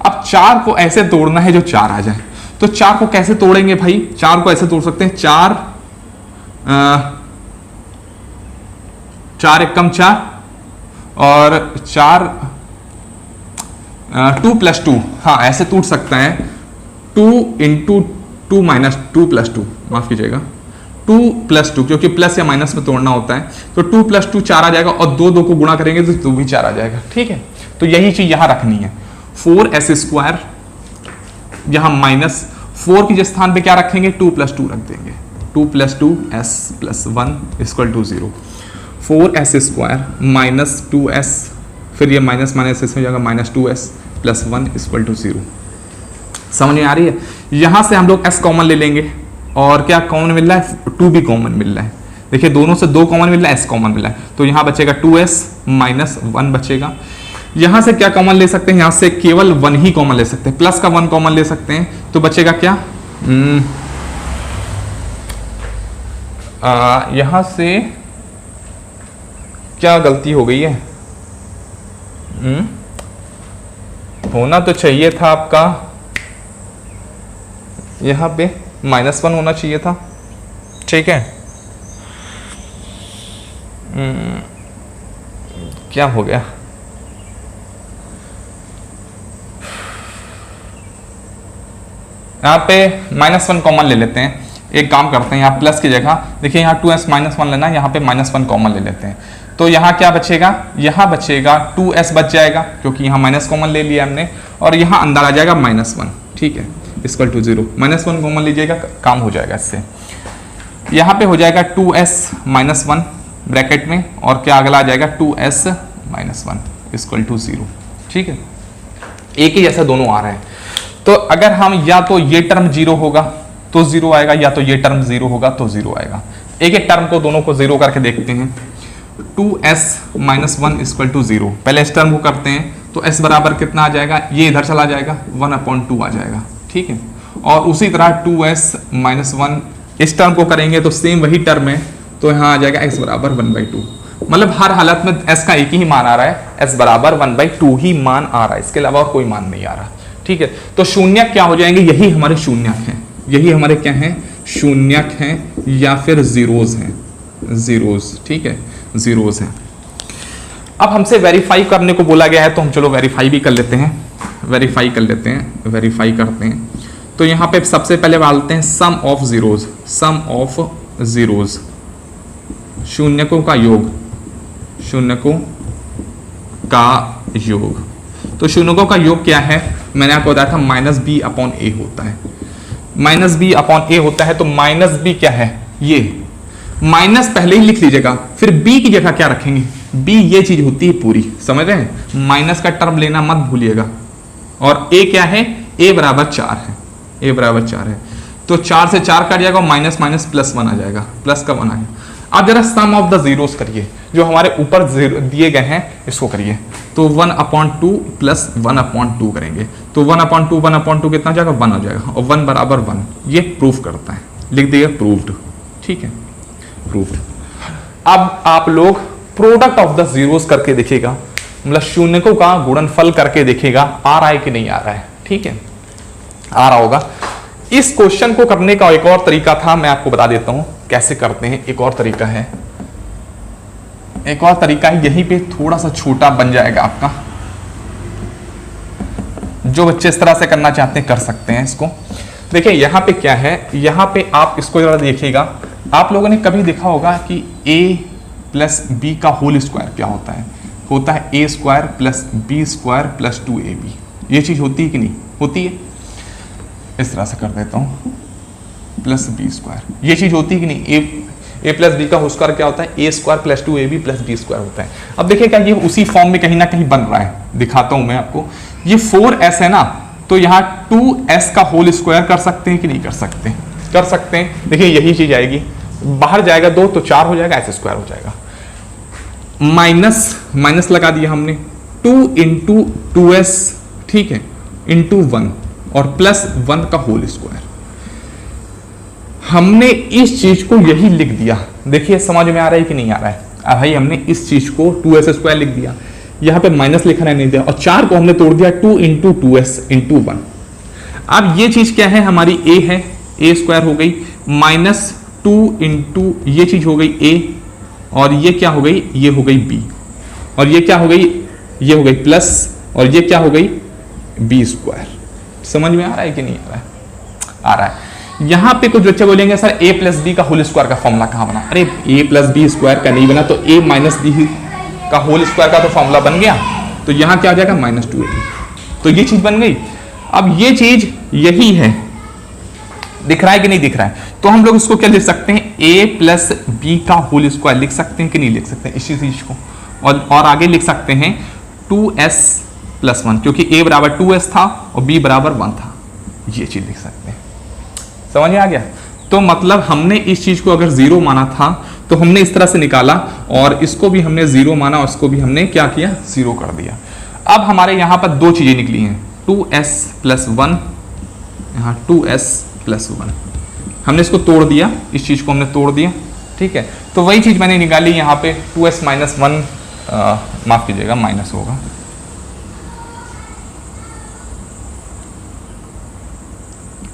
अब 4 को ऐसे तोड़ना है जो 4 आ जाए, तो 4 को कैसे तोड़ेंगे भाई, 4 को ऐसे तोड़ सकते हैं, 4 × 4 और 4 2 + 2, हाँ ऐसे टूट सकता है, 2 × 2 माइनस 2 प्लस 2, माफ कीजिएगा 2 प्लस 2, क्योंकि प्लस या माइनस में तोड़ना होता है, तो 2 प्लस 2 4 आ जाएगा, और 2 को गुणा करेंगे तो 2 भी 4 आ जाएगा। ठीक है, तो यही चीज यहां रखनी है। 4s², यहां माइनस 4 के स्थान पे क्या रखेंगे, 2 प्लस 2 रख देंगे, 2 plus 2 s plus 1 equal to 0। 4s² minus 2s, फिर ये माइनस माइनस इसमें जाएगा minus 2s plus 1 equal to 0। समझ में आ रही है? यहां से हम लोग s कॉमन ले लेंगे, और क्या कॉमन मिल रहा है, 2 भी कॉमन मिल रहा है। देखिए दोनों से 2 कॉमन मिल रहा है, s कॉमन मिल रहा है, तो यहां बचेगा 2s माइनस 1 बचेगा। यहां से क्या कॉमन ले सकते हैं, यहां से केवल 1 ही कॉमन ले सकते हैं, प्लस का 1 कॉमन ले सकते हैं, तो बचेगा क्या, यहां से क्या गलती हो गई है, होना तो चाहिए था आपका यहां पे -1 होना चाहिए था। ठीक है, क्या हो गया, यहाँ पे -1 कॉमन ले लेते हैं। एक काम करते हैं, यहाँ प्लस की जगह देखिए यहाँ 2s -1 लेना, यहाँ पे -1 कॉमन ले लेते हैं, तो यहाँ क्या बचेगा, यहाँ बचेगा 2s बच जाएगा, क्योंकि यहाँ माइनस कॉमन ले लिया हमने, और यहाँ अंदर आ जाएगा -1। ठीक है, इक्वल टू 0, -1 कॉमन लीजिएगा, काम हो जाएगा इससे। यहाँ पे हो जाएगा 2s -1 ब्रैकेट में, और क्या अगला आ जाएगा 2s -1 इक्वल टू 0। ठीक है, एक ही जैसे दोनों आ रहे हैं, तो अगर हम या तो ये टर्म 0 होगा तो 0 आएगा, या तो ये टर्म 0 होगा तो 0 आएगा। एक एक टर्म को दोनों को 0 करके देखते हैं। 2s -1 इक्वल टू 0, पहले इस टर्म को करते हैं, तो s बराबर कितना आ जाएगा, ये इधर चला जाएगा, 1/2 आ जाएगा। ठीक है, और उसी तरह 2s -1 इस टर्म को करेंगे तो सेम वही टर्म है, तो यहाँ आ जाएगा x बराबर 1/2। मतलब हर हालत में s का एक ही मान आ रहा है, s बराबर 1/2 ही मान आ रहा है, इसके अलावा और कोई मान नहीं आ रहा। ठीक है, तो शून्यक क्या हो जाएंगे, यही हमारे शून्यक हैं, यही हमारे क्या हैं, शून्यक हैं, या फिर जीरोज हैं, जीरोज। ठीक है, जीरोज हैं। अब हमसे वेरीफाई करने को बोला गया है, तो हम चलो वेरीफाई भी कर लेते हैं, वेरीफाई कर लेते हैं, वेरीफाई करते हैं। तो यहाँ पे सबसे पहले डालते हैं sum of zeros, sum of zeros, शून्यकों का योग, शून्यकों का योग। तो शून्यकों का योग क्या है, मैंने आपको बताया था -b/a होता है, -b/a होता है, तो -b क्या है, ये माइनस पहले ही लिख लीजिएगा, फिर b की जगह क्या रखेंगे, b ये चीज होती है पूरी, समझ रहे हैं, माइनस का टर्म लेना मत भूलिएगा। और a क्या है, a बराबर 4 है, a बराबर 4 है, तो 4 से 4 कट जाएगा, माइनस माइनस +1 आ जाएगा, प्लस का 1 आ जाएगा। अब जरा सम ऑफ द जीरोस करिए, जो हमारे ऊपर दिए गए हैं इसको करिए, तो 1/2 प्लस 1/2 करेंगे, तो 1/2 कितना हो जाएगा, 1 हो जाएगा, और 1 बराबर 1, ये प्रूफ करता है, लिख दिए प्रूव्ड। ठीक है, प्रूव्ड। अब आप लोग प्रोडक्ट ऑफ द जीरोस करके देखिएगा, मतलब शून्यकों का गुणनफल करके देखिएगा, आ रहा है कि नहीं आ रहा है। ठीक है, आ रहा होगा। इस क्वेश्चन को करने का एक और तरीका था, मैं आपको बता देता हूं कैसे करते हैं। एक और तरीका है, एक और तरीका है, यहीं पे थोड़ा सा छोटा बन जाएगा आपका, जो बच्चे इस तरह से करना चाहते हैं कर सकते हैं इसको। देखिए यहां पे क्या है, यहां पे आप इसको जरा देखिएगा, आप लोगों ने कभी देखा होगा कि a प्लस बी का होल स्क्वायर क्या होता है, होता है a² plus b² plus 2ab। ये चीज होती है कि नहीं होती है, इस तरह से कर देता हूं, प्लस b², ये चीज होती है कि नहीं, a प्लस बी का होल स्क्वायर क्या होता है, a² plus 2ab plus b² होता है। अब देखिए क्या ये उसी फॉर्म में कहीं ना कहीं बन रहा है, दिखाता हूं मैं आपको। ये 4s है ना, तो यहाँ 2s का होल स्क्वायर कर सकते हैं कि नहीं कर सकते, कर सकते हैं। देखिए यही चीज आएगी, बाहर जाएगा 2 तो 4 हो जाएगा, s² हो जाएगा, माइनस माइनस लगा दिया हमने, 2 × 2s, ठीक है, इंटू 1 और प्लस 1 का होल स्क्वायर। हमने इस चीज को यही लिख दिया, देखिए समझ में आ रहा है कि नहीं आ रहा है। अब भाई हमने इस चीज को 2s² लिख दिया, यहाँ पे माइनस लिखा नहीं दिया, और 4 को हमने तोड़ दिया 2 × 2s इंटू 1। अब ये चीज क्या है, हमारी a है, a² हो गई, माइनस 2 × ये चीज हो गई a, और ये क्या हो गई, ये हो गई b, और ये क्या हो गई, ये हो गई प्लस, और ये क्या हो गई b²। समझ में आ रहा है कि नहीं आ रहा है, आ रहा है। यहां पे कुछ बच्चे बोलेंगे सर a प्लस बी का होल स्क्वायर का फॉर्मूला कहां बना? अरे a प्लस बी स्क्वायर का नहीं बना तो a माइनस बी का होल स्क्वायर का तो फॉर्मूला बन गया, तो यहां क्या आ जाएगा -2ab, तो ये चीज बन गई। अब ये चीज यही है, दिख रहा है कि नहीं दिख रहा है? तो हम लोग इसको क्या लिख सकते हैं, a प्लस बी का होल स्क्वायर लिख सकते हैं कि नहीं लिख सकते हैं इसी चीज को, और आगे लिख सकते हैं 2s प्लस 1, क्योंकि a बराबर 2s था और b बराबर 1 था, ये चीज लिख सकते हैं। समझ में आ गया? तो मतलब हमने इस चीज को अगर 0 माना था तो हमने इस तरह से निकाला, और इसको भी हमने 0 माना और इसको भी हमने क्या किया, 0 कर दिया। अब हमारे यहां पर दो चीजें निकली हैं, 2s प्लस 1, यहाँ 2s प्लस 1, हमने इसको तोड़ दिया, इस चीज को हमने तोड़ दिया, ठीक है। तो वही चीज मैंने निकाली यहाँ पे 2s माइनस 1, माफ कीजिएगा माइनस होगा,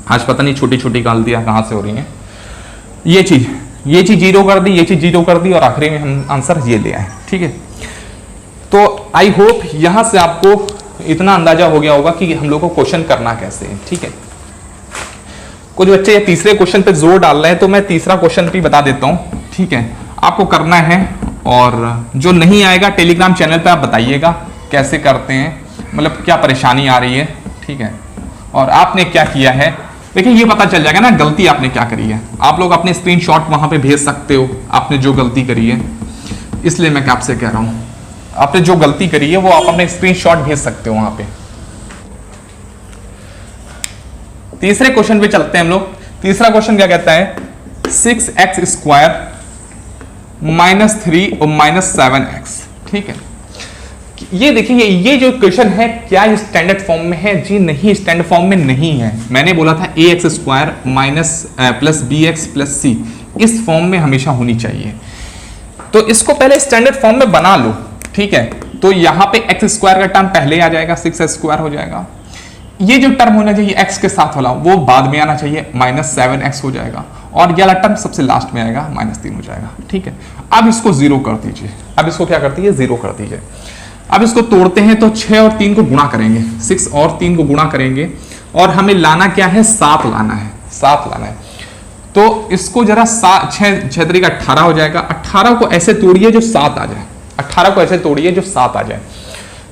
आज पता नहीं छोटी छोटी गलतियां कहां से हो रही हैं। ये चीज 0 कर दी, ये चीज 0 कर दी, और आखिरी में हम आंसर ये ले आए, ठीक है। तो आई होप यहां से आपको इतना अंदाजा हो गया होगा कि हम लोग को क्वेश्चन करना कैसे है, ठीक है। कुछ बच्चे ये तीसरे क्वेश्चन पे जोर डाल रहे हैं, तो मैं तीसरा क्वेश्चन भी बता देता हूं, ठीक है। आपको करना है, और जो नहीं आएगा टेलीग्राम चैनल पे आप बताइएगा कैसे करते हैं, मतलब क्या परेशानी आ रही है, ठीक है, और आपने क्या किया है। देखिए ये पता चल जाएगा ना गलती आपने क्या करी है, आप लोग अपने स्क्रीनशॉट वहां पे भेज सकते हो आपने जो गलती करी है, इसलिए मैं आपसे कह रहा हूं आपने जो गलती करी है वो आप अपने स्क्रीनशॉट भेज सकते हो वहां पे। तीसरे क्वेश्चन पे चलते हैं हम लोग। तीसरा क्वेश्चन क्या कहता है, 6x स्क्वायर माइनस 3 और माइनस 7x, ठीक है। ये देखिए ये जो क्वेश्चन है क्या स्टैंडर्ड फॉर्म में है? जी नहीं, स्टैंडर्ड फॉर्म में नहीं है। मैंने बोला था ax square minus plus bx plus c, इस फॉर्म में हमेशा होनी चाहिए। तो इसको पहले स्टैंडर्ड फॉर्म में बना लो, ठीक है। तो यहां पे x स्क्वायर का टर्म पहले आ जाएगा, 6x स्क्वायर हो जाएगा। ये जो टर्म होना चाहिए x के साथ वाला वो बाद में आना चाहिए, माइनस 7x हो जाएगा, और ये वाला टर्म सबसे लास्ट में आएगा, -3 हो जाएगा, ठीक है। अब इसको 0 कर दीजिए, अब इसको क्या कर दीजिए, 0 कर दीजिए। अब इसको तोड़ते हैं तो 6 और 3 को गुणा करेंगे, 6 और 3 को गुणा करेंगे, और हमें लाना क्या है, 7 लाना है, 7 लाना है। तो इसको जरा 6 3 का 18 हो जाएगा। 18 को ऐसे तोड़िए जो 7 आ जाए, 18 को ऐसे तोड़िए जो 7 आ जाए।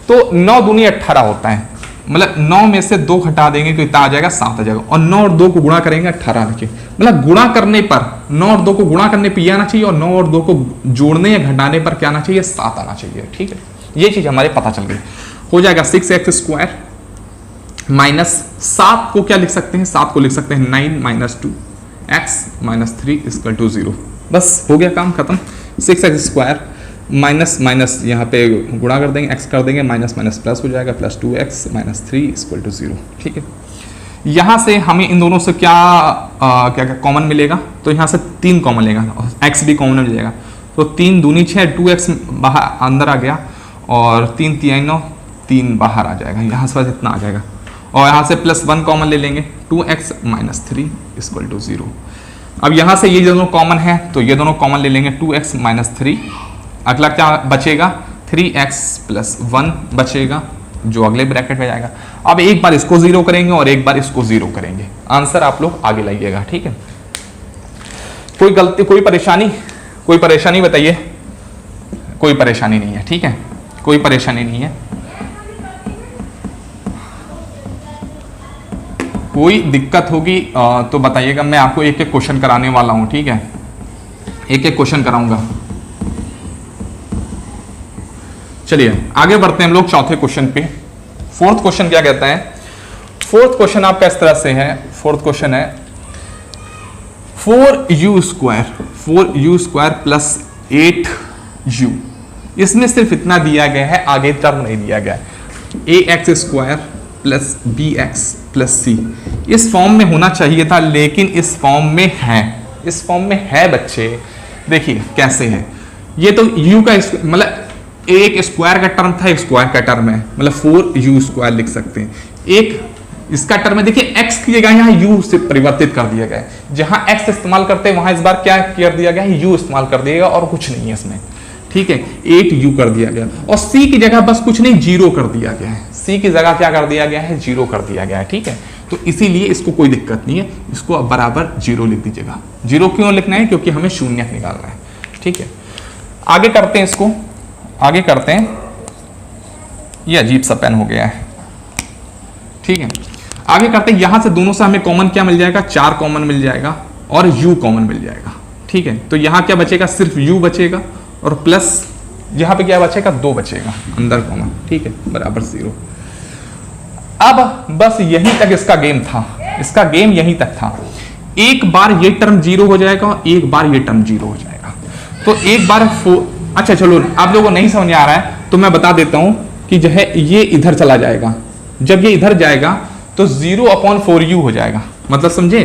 तो 9 दूनी 18 होता है, मतलब 9 में से 2 घटा देंगे तो इतना आ जाएगा, 7 आ जाएगा, और 9 और 2 को गुणा करेंगे 18 रखिए, मतलब गुणा करने पर 9 और 2 को गुणा करने पर ये आना चाहिए, और 9 और 2 को जोड़ने या घटाने पर क्या आना चाहिए, 7 आना चाहिए, ठीक है। ये चीज हमारे पता चल गई, हो जाएगा 6x स्क्वायर माइनस 7 को क्या लिख सकते हैं, 7 को लिख सकते हैं 9 minus 2x minus 3 equal to 0। बस हो गया काम खत्म। 6x स्क्वायर माइनस माइनस यहाँ पे गुणा कर देंगे, x कर देंगे, माइनस माइनस प्लस हो जाएगा, plus 2x minus 3 equal to 0, ठीक है। यहाँ से हमें इन दोनों से क्या क्या कॉमन मिलेगा, तो यहाँ से 3 कॉमन लेगा, x भी कॉमन मिल जाएगा, तो 3 दूनी 6, 2x बाहर अंदर आ गया, और 3 3 9, 3 बाहर आ जाएगा, यहाँ से बस इतना आ जाएगा, और यहाँ से प्लस 1 कॉमन ले लेंगे, 2x माइनस 3 इक्वल टू 0। अब यहाँ से ये दोनों कॉमन है तो ये दोनों कॉमन ले लेंगे, 2x माइनस 3, अगला क्या बचेगा, 3x प्लस 1 बचेगा, जो अगले ब्रैकेट में जाएगा। अब एक बार इसको 0 करेंगे और एक बार इसको 0 करेंगे, आंसर आप लोग आगे लाइएगा, ठीक है। कोई गलती, कोई परेशानी बताइए? कोई परेशानी नहीं है, ठीक है, कोई परेशानी नहीं है, कोई दिक्कत होगी तो बताइएगा, मैं आपको एक एक क्वेश्चन कराने वाला हूं, ठीक है, एक एक क्वेश्चन कराऊंगा। चलिए आगे बढ़ते हैं हम लोग चौथे क्वेश्चन पे। फोर्थ क्वेश्चन क्या कहता है, फोर्थ क्वेश्चन आपका इस तरह से है, फोर्थ क्वेश्चन है 4u स्क्वायर प्लस 8u, इसमें सिर्फ इतना दिया गया है, आगे टर्म नहीं दिया गया है। ax square plus bx plus c, इस फॉर्म में होना चाहिए था, लेकिन इस फॉर्म में है, इस फॉर्म में है बच्चे। देखिए कैसे है, ये तो u का मतलब एक स्क्वायर का टर्म था, एक स्क्वायर का टर्म है, मतलब 4u स्क्वायर लिख सकते हैं। एक इसका टर्म है, देखिए x की जगह यहाँ u से परिवर्तित कर दिया गया है, जहां x इस्तेमाल करते हैं वहां इस बार क्या कर दिया गया है, u इस्तेमाल कर दिया गया, और कुछ नहीं है इसमें, ठीक है। 8u कर दिया गया, और c की जगह बस कुछ नहीं 0 कर दिया गया है, c की जगह क्या कर दिया गया है, 0 कर दिया गया है, ठीक है। तो इसीलिए इसको कोई दिक्कत नहीं है, इसको अब बराबर 0 लिख दीजिएगा। 0 क्यों लिखना है? क्योंकि हमें शून्य निकालना है। ठीक है, आगे करते हैं, इसको आगे करते हैं। ये अजीब सा पेन हो गया है। ठीक है, आगे करते हैं। यहां से दोनों से हमें कॉमन क्या मिल जाएगा? 4 कॉमन मिल जाएगा और u कॉमन मिल जाएगा। ठीक है, तो यहां क्या बचेगा? सिर्फ u बचेगा और प्लस यहां पे क्या बचेगा? 2 बचेगा अंदर कॉमन। ठीक है, बराबर 0। अब बस यहीं तक इसका गेम था, इसका गेम यहीं तक था। एक बार ये टर्म 0 हो जाएगा, एक बार ये टर्म 0 हो जाएगा। तो एक बार अच्छा चलो, आप लोगों को नहीं समझ आ रहा है तो मैं बता देता हूं कि जो है ये इधर चला जाएगा। जब ये इधर जाएगा तो 0/4u हो जाएगा। मतलब समझे?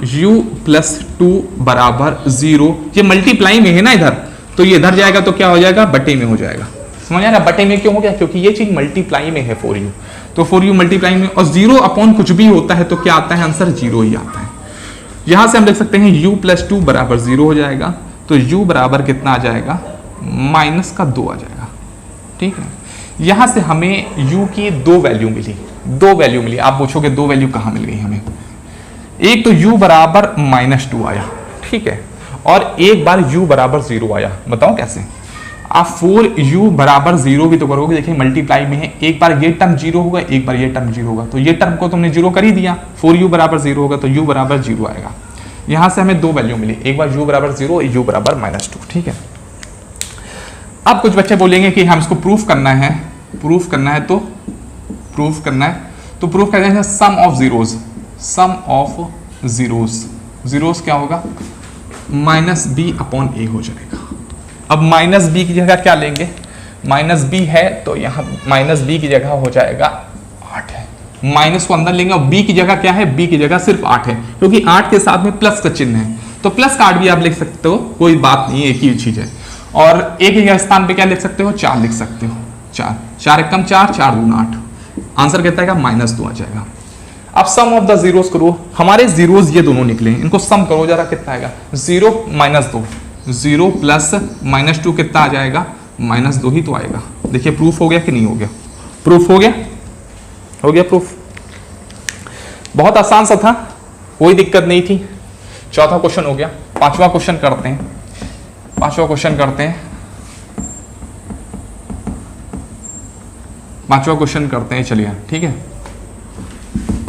u + 2 = 0। ये मल्टीप्लाई में है ना इधर, तो ये इधर जाएगा तो क्या हो जाएगा? बटे में हो जाएगा। समझ आ रहा? बटे में क्यों हो गया? क्योंकि ये चीज मल्टीप्लाई में है 4u, तो 4u मल्टीप्लाई में, और 0/ कुछ भी होता है तो क्या आता है? आंसर 0 ही आता है। यहां से हम देख सकते हैं u + 2 = 0 हो जाएगा, तो u बराबर कितना आ जाएगा? -2 आ जाएगा। ठीक है, यहां से हमें u की 2 वैल्यू मिली, 2 वैल्यू मिली। आप पूछोगे 2 वैल्यू कहां मिल गई हमें? एक तो u बराबर -2 आया, ठीक है, और एक बार u बराबर 0 आया। बताओ कैसे? आप 4u बराबर 0 भी तो करोगे। देखिए मल्टीप्लाई में है, एक बार ये टर्म 0 होगा, एक बार ये टर्म 0 होगा, तो ये टर्म को तुमने 0 कर ही दिया। 4u बराबर 0 होगा तो u बराबर 0 आएगा। यहां से हमें 2 वैल्यू मिली, एक बार u बराबर 0, u बराबर -2। ठीक है, अब कुछ बच्चे बोलेंगे कि हम इसको प्रूफ करना है, प्रूफ करना है तो प्रूफ करना है तो प्रूफ करते हैं sum of zeros. Sum of zeros क्या होगा? -b/a हो जाएगा। अब -b की जगह क्या लेंगे? -b है तो यहाँ -b की जगह हो जाएगा 8 है। माइनस को अंदर लेंगे और b की जगह क्या है? b की जगह सिर्फ 8 है, क्योंकि 8 के साथ में प्लस का चिन्ह है, तो प्लस का 8 भी आप लिख सकते हो, कोई बात नहीं, एक ही चीज है। और एक ही स्थान पे क्या लिख सकते हो? 4 लिख सकते हो। 4 एकम 4, 4 दूना 8। आंसर कहता है -2 आ जाएगा। अब सम ऑफ द जीरोस करो। हमारे जीरोस ये दोनों निकले, इनको सम करो जरा, कितना आएगा? 0 - 2, 0 + -2 कितना आ जाएगा? -2 ही तो आएगा। देखिए प्रूफ हो गया कि नहीं हो गया? प्रूफ हो गया, हो गया प्रूफ। बहुत आसान सा था, कोई दिक्कत नहीं थी। चौथा क्वेश्चन हो गया। पांचवा क्वेश्चन करते हैं, पांचवा क्वेश्चन करते हैं, पांचवा क्वेश्चन करते हैं। चलिए ठीक है,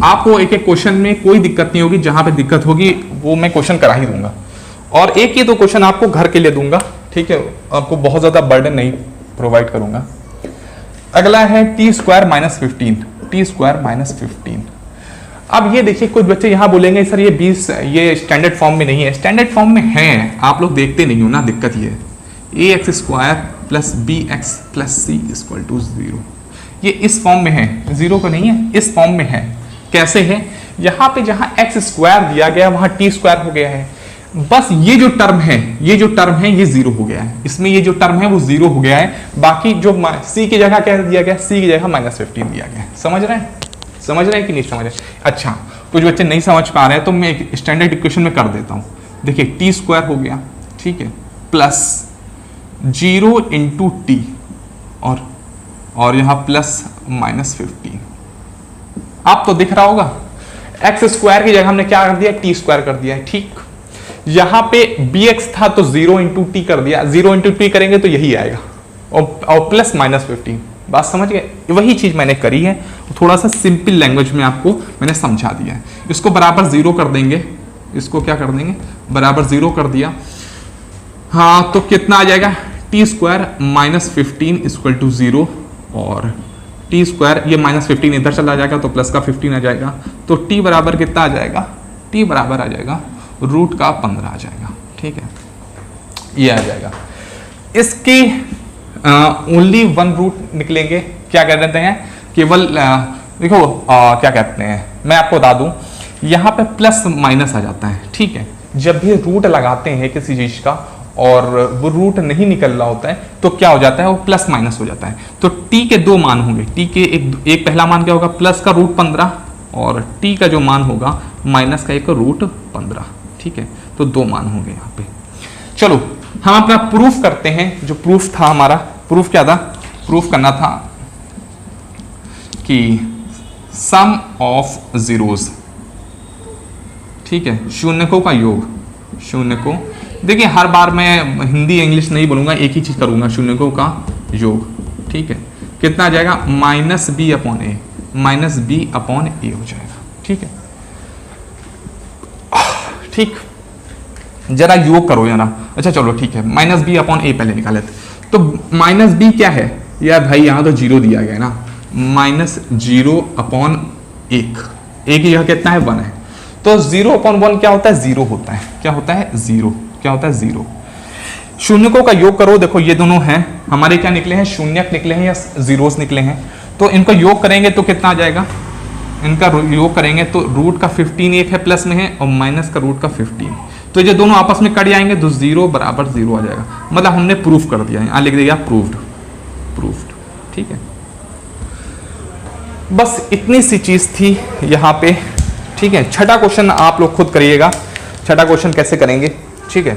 आपको एक एक क्वेश्चन में कोई दिक्कत नहीं होगी, जहां पे दिक्कत होगी वो मैं क्वेश्चन करा ही दूंगा, और एक ही 2 क्वेश्चन आपको घर के लिए दूंगा। ठीक है, आपको बहुत ज्यादा बर्डन नहीं प्रोवाइड करूंगा। अगला है t² - 15, t² - 15। अब ये देखिए, कुछ बच्चे यहां बोलेंगे सर ये 20 ये स्टैंडर्ड फॉर्म में नहीं है। स्टैंडर्ड फॉर्म में है, आप लोग देखते नहीं हो ना, दिक्कत ये है। ax² + bx + c = 0। ये इस फॉर्म में है, 0 का नहीं है, इस फॉर्म में है। कैसे है? यहां पे जहां x² दिया गया वहां t² हो गया है। बस ये जो टर्म है, ये जो टर्म है ये 0 हो गया है। इसमें ये जो टर्म है वो 0 हो गया है। बाकी जो c की जगह क्या दिया गया? c की जगह -15 दिया गया है। समझ रहे हैं? समझ रहे हैं कि नहीं समझ रहे? अच्छा, कुछ बच्चे नहीं समझ पा रहे हैं तो मैं एक स्टैंडर्ड इक्वेशन में कर देता हूं। देखिए t² हो गया, ठीक है, प्लस 0 × t और यहां प्लस -15। आप तो दिख रहा होगा, x² की जगह हमने क्या कर दिया? t² कर दिया है। ठीक, यहां पे bx था तो 0 × t कर दिया, 0 × t करेंगे तो यही आएगा, और प्लस -15। बात समझ गए? वही चीज मैंने करी है, थोड़ा सा सिंपल लैंग्वेज में आपको मैंने समझा दिया है। इसको बराबर 0 कर देंगे, इसको क्या कर देंगे? बराबर 0 कर दिया। हाँ, तो कितना आ जाएगा? t² - 15 = 0, और t² ये -15 इधर चला जाएगा तो प्लस का 15 आ जाएगा, तो t बराबर कितना आ जाएगा? t बराबर आ जाएगा √15 आ जाएगा। ठीक है, ये आ जाएगा। इसकी ओनली 1 रूट निकलेंगे। क्या कह देते हैं? केवल देखो क्या कहते हैं, मैं आपको बता दूं, यहाँ पे प्लस माइनस आ जाता है। ठीक है, जब भी रूट लगाते हैं किसी चीज का और वो रूट नहीं निकल रहा होता है तो क्या हो जाता है? वो प्लस माइनस हो जाता है। तो t के 2 मान होंगे। t के एक पहला मान क्या होगा? प्लस का √15, और t का जो मान होगा माइनस का 1 √15। ठीक है, तो 2 मान होंगे यहाँ पे। चलो हम अपना प्रूफ करते हैं। जो प्रूफ था हमारा, प्रूफ क्या था? प्रूफ करना था कि सम ऑफ जीरोस, ठीक है, शून्यकों का योग, शून्यकों, देखिए हर बार मैं हिंदी इंग्लिश नहीं बोलूंगा, एक ही चीज करूंगा, शून्यकों का योग, ठीक है, कितना आ जाएगा माइनस बी अपॉन ए, माइनस बी अपॉन ए हो जाएगा, ठीक है, ठीक, जरा योग करो जरा, अच्छा चलो ठीक है, माइनस बी अपॉन ए पहले निकाले थे, तो माइनस बी क्या है यार भाई, यहां तो जीरो दिया गया है ना, माइनस जीरो अपॉन एक, एक की जगह कितना है 1 है, तो जीरो अपॉन 1 क्या होता है, जीरो होता है, क्या होता है जीरो, क्या होता है जीरो। शून्यकों का योग करो, देखो ये दोनों हैं हमारे क्या निकले हैं, शून्यक निकले हैं या जीरोस निकले हैं, तो इनको योग करेंगे तो कितना आ जाएगा, इनका योग करेंगे तो रूट का 15 एक है प्लस में है और माइनस का रूट का 15, तो ये दोनों आपस में कट जाएंगे तो जीरो बराबर जीरो आ जाएगा, मतलब हमने प्रूफ कर दिया है, यहाँ लिख दिया प्रूव्ड, प्रूव्ड, ठीक है। बस इतनी सी चीज थी यहाँ पे, ठीक है। छठा क्वेश्चन आप लोग खुद करिएगा, छठा क्वेश्चन कैसे करेंगे, ठीक है,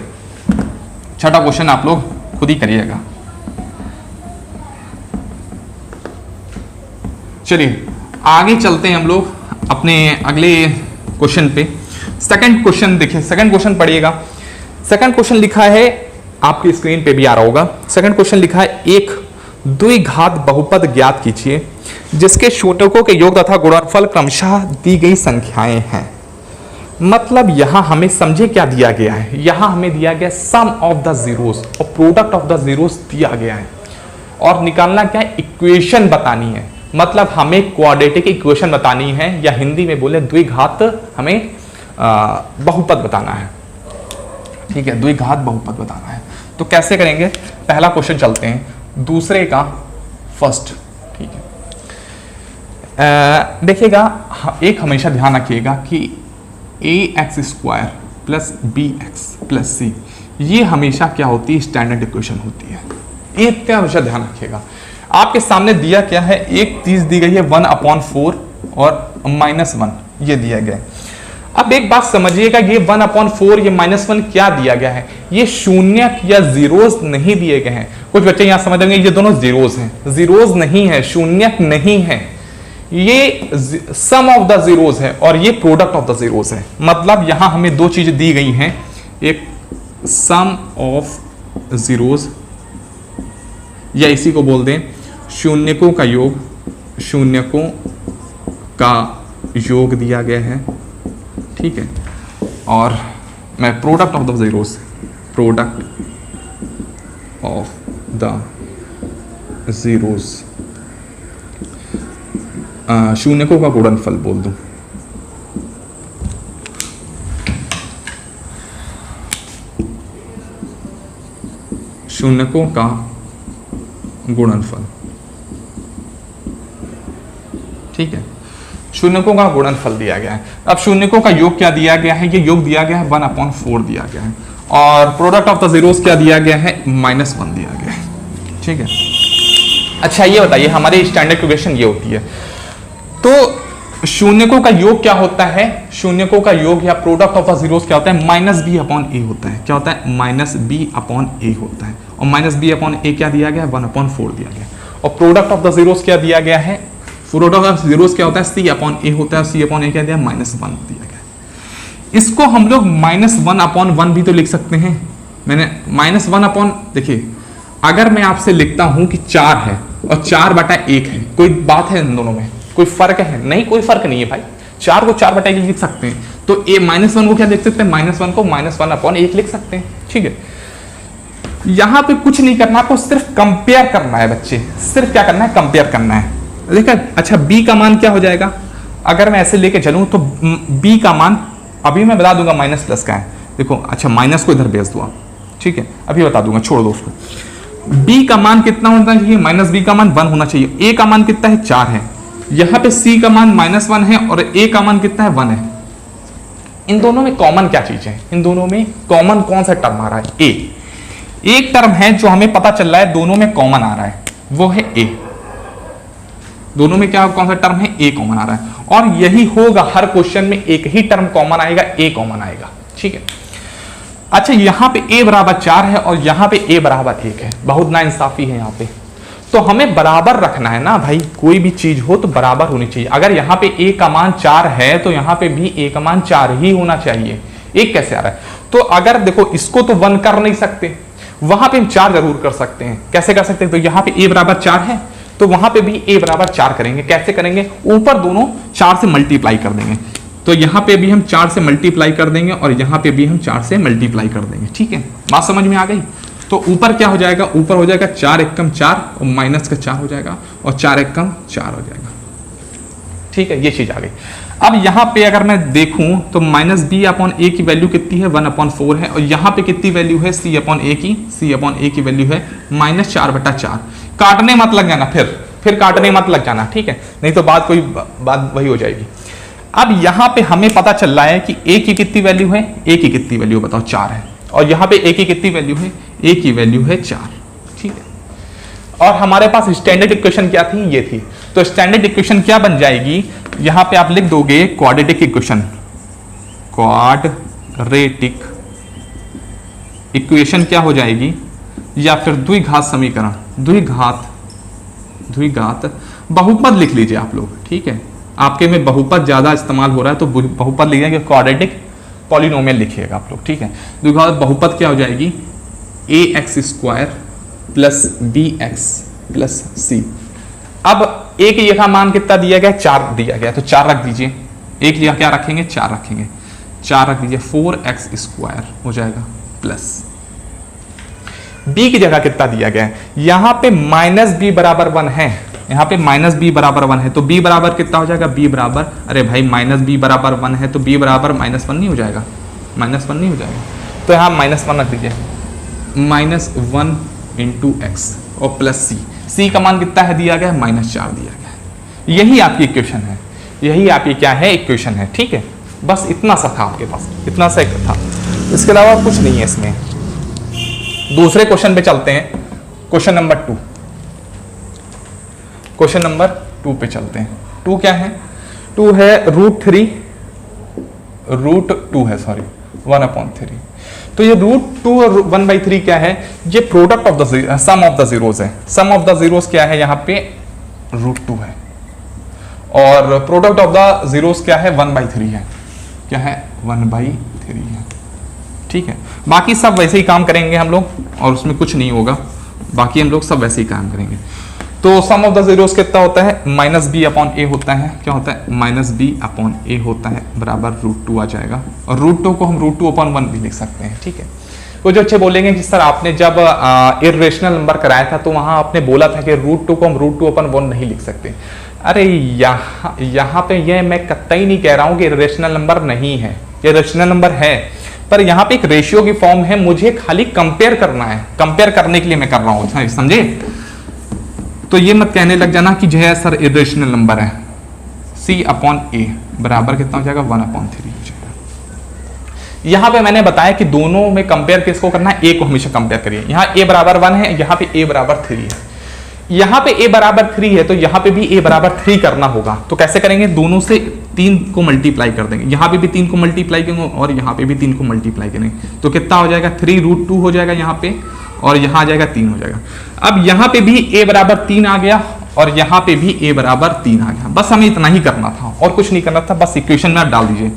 छठा क्वेश्चन आप लोग खुद ही करिएगा। चलिए आगे चलते हैं हम लोग अपने अगले क्वेश्चन पे। सेकंड क्वेश्चन देखिए, सेकंड क्वेश्चन पढ़िएगा। सेकंड क्वेश्चन लिखा है, आपकी स्क्रीन पे भी आ रहा होगा। सेकंड क्वेश्चन लिखा है, एक द्विघात बहुपद ज्ञात कीजिए जिसके शून्यकों के योग तथा गुणनफल क्रमशः दी गई संख्याएं हैं। मतलब यहां हमें समझे क्या दिया गया है, यहां हमें दिया गया सम ऑफ द जीरोस और प्रोडक्ट ऑफ द जीरोस दिया गया है, और निकालना क्या है, इक्वेशन बतानी है। मतलब हमें क्वाड्रेटिक इक्वेशन बतानी है, या हिंदी में बोले द्विघात हमें बहुपद बताना है, ठीक है, द्विघात बहुपद बताना है। तो कैसे करेंगे, पहला क्वेश्चन चलते हैं, दूसरे का फर्स्ट, ठीक है। देखिएगा, एक हमेशा ध्यान रखिएगा कि ax² plus bx plus c, ये हमेशा क्या होती है, स्टैंडर्ड इक्वेशन होती है। ये क्या हमेशा ध्यान रखिएगा। आपके सामने दिया क्या है, एक चीज दी गई है 1/4 और -1, ये दिया गया है। अब एक बात समझिएगा, ये 1/4 ये -1 क्या दिया गया है, ये शून्यक या जीरोस नहीं दिए गए हैं। कुछ बच्चे यहां समझ लेंगे ये दोनों जीरोस हैं, जीरोस नहीं है, शून्यक नहीं है, ये सम ऑफ द जीरोस है और ये प्रोडक्ट ऑफ द जीरोस है। मतलब यहां हमें दो चीजें दी गई हैं, एक सम ऑफ जीरोस, या इसी को बोल दें शून्यकों का योग, शून्यकों का योग दिया गया है, ठीक है, और मैं product of the zeros, product of the zeros, शून्यकों का गुणनफल बोल दूं, शून्यकों का गुणनफल, ठीक है, शून्यकों का गुणनफल दिया गया है। अब शून्यकों का योग क्या दिया गया है, ये योग दिया गया है 1/4 दिया गया है, और प्रोडक्ट ऑफ द जीरोस क्या दिया गया है, -1 दिया गया है, ठीक है। अच्छा ये बताइए, हमारी स्टैंडर्ड इक्वेशन ये होती है, तो शून्यकों का योग क्या होता है, शून्यकों का योग या प्रोडक्ट ऑफ द जीरोस क्या होता है, -b/a होता है। क्या होता है, -b/a होता है, और -b/a क्या दिया गया है, 1/4 दिया गया, और प्रोडक्ट ऑफ द जीरोस क्या दिया गया है, प्रोडक्ट ऑफ जीरोस क्या होता है, c/a होता है, c/a क्या दिया, -1 दिया गया। इसको हम लोग -1/1 भी तो लिख सकते हैं। मैंने -1 देखिए, अगर मैं आपसे लिखता हूं कि 4 है और 4/1 है, कोई बात है इन दोनों में, कोई फर्क है, नहीं कोई फर्क नहीं है भाई, 4 को 4/1 लिख सकते हैं, तो -1 को क्या लिख सकते हैं, -1 को -1/1 लिख सकते हैं, ठीक है। यहां पे कुछ नहीं करना, आपको सिर्फ कंपेयर करना है बच्चे, सिर्फ क्या करना है, कंपेयर करना है। देखा, अच्छा b का मान क्या हो जाएगा, अगर मैं ऐसे लेके चलूं तो b का मान अभी मैं बता दूंगा, माइनस प्लस का है, देखो, अच्छा माइनस को इधर भेज दो आप, ठीक है, अभी बता दूंगा, छोड़ दो उसको। b का मान कितना होना चाहिए, -b का मान 1 होना चाहिए, a का मान कितना है, 4 है, यहां पे c का मान -1 है और a का मान कितना है, 1 है। इन दोनों में कॉमन क्या चीज है, इन दोनों में कॉमन कौन सा टर्म आ रहा है, a। एक टर्म है जो हमें पता चल रहा है दोनों में कॉमन आ रहा है, वो है a। दोनों में क्या कौन सा टर्म है, a कॉमन आ रहा है, और यही होगा हर क्वेश्चन में, एक ही टर्म कॉमन आएगा, a कॉमन आएगा, ठीक है। अच्छा यहाँ पे a = 4 है और यहाँ पे a = 1 है, बहुत नाइंसाफी है यहाँ पे। तो हमें बराबर रखना है ना भाई, कोई भी चीज हो तो बराबर होनी चाहिए। अगर यहाँ पे a का मान 4 है तो यहाँ पे भी a का मान 4 ही होना चाहिए। एक कैसे आ रहा है? तो अगर देखो इसको तो 1 कर नहीं सकते, वहां पे हम 4 जरूर कर सकते हैं। कैसे कर सकते हैं? तो यहाँ पे a बराबर 4 है तो वहां पे भी a बराबर 4 करेंगे। कैसे करेंगे? ऊपर दोनों 4 से मल्टीप्लाई कर देंगे। तो यहाँ पे भी हम 4 से मल्टीप्लाई कर देंगे और यहाँ पे भी हम 4 से मल्टीप्लाई कर देंगे। ठीक है, बात समझ में आ गई? तो ऊपर क्या हो जाएगा? ऊपर हो जाएगा 4 एकम 4 और माइनस का 4 हो जाएगा और 4 एकम 4 हो जाएगा। ठीक है, ये चीज आ गई। अब यहाँ पे अगर मैं देखूं तो माइनस बी अपॉन ए की वैल्यू कितनी है? 1/4 है। और यहाँ पे कितनी वैल्यू है? सी अपॉन ए की। सी अपॉन ए की वैल्यू है -4/4। काटने मत लग जाना, फिर काटने मत लग जाना, ठीक है, नहीं तो बात वही हो जाएगी। अब यहाँ पे हमें पता चल रहा है कि ए की कितनी वैल्यू है? ए की कितनी वैल्यू बताओ? 4 है। और यहाँ पे ए की कितनी वैल्यू है? ए की वैल्यू है 4। ठीक है, और हमारे पास स्टैंडर्ड इक्वेशन क्या थी? ये थी। तो स्टैंडर्ड इक्वेशन क्या बन जाएगी? यहां पे आप लिख दोगे क्वाड्रेटिक इक्वेशन। क्वाड्रेटिक इक्वेशन क्या हो जाएगी? या फिर द्विघात समीकरण, द्विघात बहुपद लिख लीजिए आप लोग। ठीक है, आपके में बहुपद ज्यादा इस्तेमाल हो रहा है तो बहुपद लिखिएगा, क्वाड्रेटिक पॉलिनोमियल लिखिएगा आप लोग। ठीक है, द्विघात बहुपद क्या हो जाएगी? ax² plus bx plus c। अब a की जगह मान कितना दिया गया? 4 दिया गया, तो 4 रख दीजिए। a की जगह क्या रखेंगे? 4 रखेंगे। 4 रख दीजिए, 4x² हो जाएगा प्लस b की जगह कितना दिया गया है? यहां पे -b बराबर 1 है, यहाँ पे -b बराबर 1 है तो b बराबर कितना हो जाएगा? b बराबर, अरे भाई -b बराबर 1 है तो b बराबर -1 नहीं हो जाएगा? -1 नहीं हो जाएगा, तो यहाँ -1 रख दीजिए। -1 × x और प्लस c का मान कितना है दिया गया है? -4 दिया गया है। यही आपकी इक्वेशन है, यही आपकी क्या है? इक्वेशन है। ठीक है, बस इतना सा था आपके पास, इतना सा था, इसके अलावा कुछ नहीं है इसमें। दूसरे क्वेश्चन पे चलते हैं, क्वेश्चन नंबर 2। क्वेश्चन नंबर 2 पे चलते हैं। 2 क्या है? 2 है √2 है, सॉरी 1/3। तो ये √2 और 1/3 क्या है? ये product of the sum of the zeros है। सम ऑफ द जीरोस क्या है? यहाँ पे √2 है और प्रोडक्ट ऑफ द जीरोस क्या है? 1/3 है। क्या है? 1/3 है। ठीक है, बाकी सब वैसे ही काम करेंगे हम लोग और उसमें कुछ नहीं होगा, बाकी हम लोग सब वैसे ही काम करेंगे। तो सम ऑफ द जीरोस कितना होता है? -b/a होता है। क्या होता है? -b/a होता है बराबर √2 आ जाएगा। और √2 को हम √2/1 भी लिख सकते हैं। ठीक है, कुछ अच्छे बोलेंगे कि सर आपने जब इर्रेशनल नंबर कराया था तो वहां आपने बोला था कि √2 को हम √2/1 नहीं लिख सकते। अरे यहाँ पे ये मैं कतई नहीं कह रहा हूँ कि इर्रेशनल नंबर नहीं है, ये रेशनल नंबर है, पर यहाँ पे एक रेशियो की फॉर्म है, मुझे खाली कंपेयर करना है, कंपेयर करने के लिए मैं कर रहा हूँ, समझे? तो ये मत कहने लग जाना कि जो है सर इरेशनल नंबर है। c/a बराबर कितना हो जाएगा? 1/3 हो जाएगा। यहां पे मैंने बताया कि दोनों में कंपेयर किसको करना है? a को हमेशा कंपेयर करिए। यहाँ a बराबर 1 है, यहाँ पे a बराबर 3 है। यहाँ पे a बराबर 3 है तो यहाँ पे भी a बराबर 3 करना होगा। तो कैसे करेंगे? दोनों से 3 को मल्टीप्लाई कर देंगे, यहाँ पे भी 3 को मल्टीप्लाई करेंगे और यहाँ पे भी 3 को मल्टीप्लाई करेंगे। तो कितना हो जाएगा? 3√2 हो जाएगा यहाँ पे और यहाँ आ जाएगा 3 हो जाएगा। अब यहाँ पे भी a बराबर 3 आ गया और यहाँ पे भी a बराबर 3 आ गया। बस हमें इतना ही करना था और कुछ नहीं करना था, बस इक्वेशन में आप डाल दीजिए,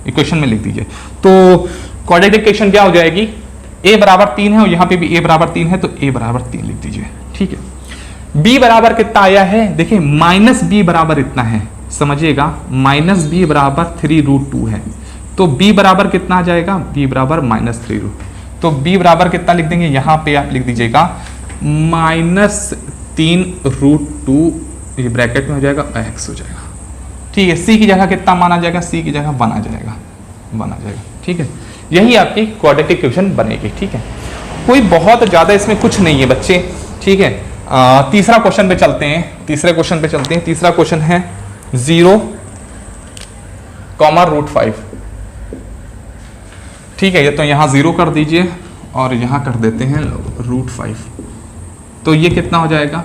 इक्वेशन में लिख दीजिए। तो क्वाड्रेटिक इक्वेशन क्या हो जाएगी? a बराबर 3 है और यहाँ पे भी a बराबर 3 है तो a बराबर 3 लिख दीजिए। ठीक है, b बराबर कितना आया है? देखिए -b बराबर इतना है, समझिएगा, -b बराबर 3√2 है तो b बराबर कितना आ जाएगा? b बराबर -3√2। तो b बराबर कितना लिख देंगे? यहाँ पे आप लिख दीजिएगा -3√2, ये ब्रैकेट में हो जाएगा x हो जाएगा। ठीक है, c की जगह कितना मान आ जाएगा? c की जगह 1 आ जाएगा, 1 आ जाएगा। ठीक है, यही आपकी क्वाड्रेटिक इक्वेशन बनेगी। ठीक है, कोई बहुत ज्यादा इसमें कुछ नहीं है बच्चे। ठीक है, तीसरा क्वेश्चन पे चलते हैं, तीसरे क्वेश्चन पे चलते हैं। तीसरा क्वेश्चन है 0, √5। ठीक है, ये तो यहाँ 0 कर दीजिए और यहाँ कर देते हैं √5। तो ये कितना हो जाएगा?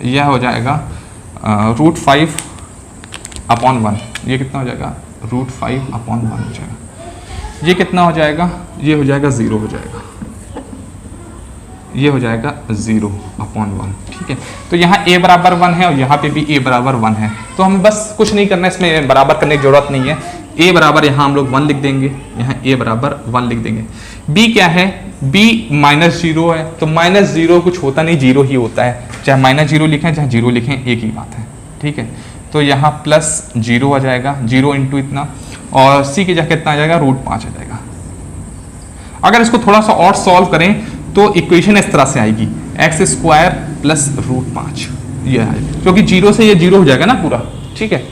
यह हो जाएगा √5/1। ये कितना हो जाएगा? √5/1 हो जाएगा। ये कितना हो जाएगा? ये हो जाएगा 0 हो जाएगा। ये हो जाएगा 0/1, ठीक है। तो यहाँ a बराबर 1 है और यहाँ पे भी a बराबर 1 है, तो हमें बस कुछ नहीं करना है, इसमें बराबर करने की जरूरत नहीं है। a बराबर यहाँ हम लोग 1 लिख देंगे, यहाँ a बराबर 1 लिख देंगे। b क्या है, b -0 है, तो -0 कुछ होता नहीं, 0 ही होता है, चाहे -0 लिखें चाहे 0 लिखें एक ही बात है, ठीक है। तो यहाँ +0 आ जाएगा, 0 इंटू इतना, और c की जगह कितना आ जाएगा, √5 आ जाएगा। अगर इसको थोड़ा सा और सॉल्व करें तो इक्वेशन इस तरह से आएगी, x² + √5, ये आएगी, क्योंकि 0 से ये 0 हो जाएगा ना पूरा, ठीक है।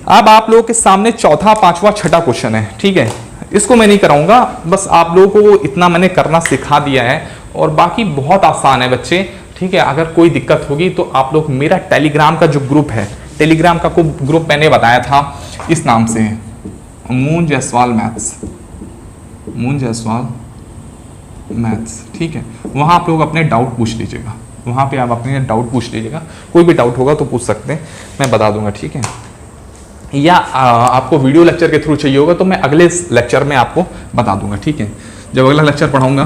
अब आप लोगों के सामने चौथा, पांचवा, छठा क्वेश्चन है, ठीक है। इसको मैं नहीं कराऊंगा, बस आप लोगों को इतना मैंने करना सिखा दिया है, और बाकी बहुत आसान है बच्चे, ठीक है। अगर कोई दिक्कत होगी तो आप लोग मेरा टेलीग्राम का जो ग्रुप है, टेलीग्राम का ग्रुप मैंने बताया था इस नाम से, moon Jaiswal maths, moon Jaiswal maths, ठीक है। वहाँ आप लोग अपने डाउट पूछ लीजिएगा, वहाँ पे आप अपने डाउट पूछ लीजिएगा, कोई भी डाउट होगा तो पूछ सकते हैं, मैं बता दूंगा, ठीक है। या आपको वीडियो लेक्चर के थ्रू चाहिए होगा तो मैं अगले लेक्चर में आपको बता दूंगा, ठीक है। जब अगला लेक्चर पढ़ाऊंगा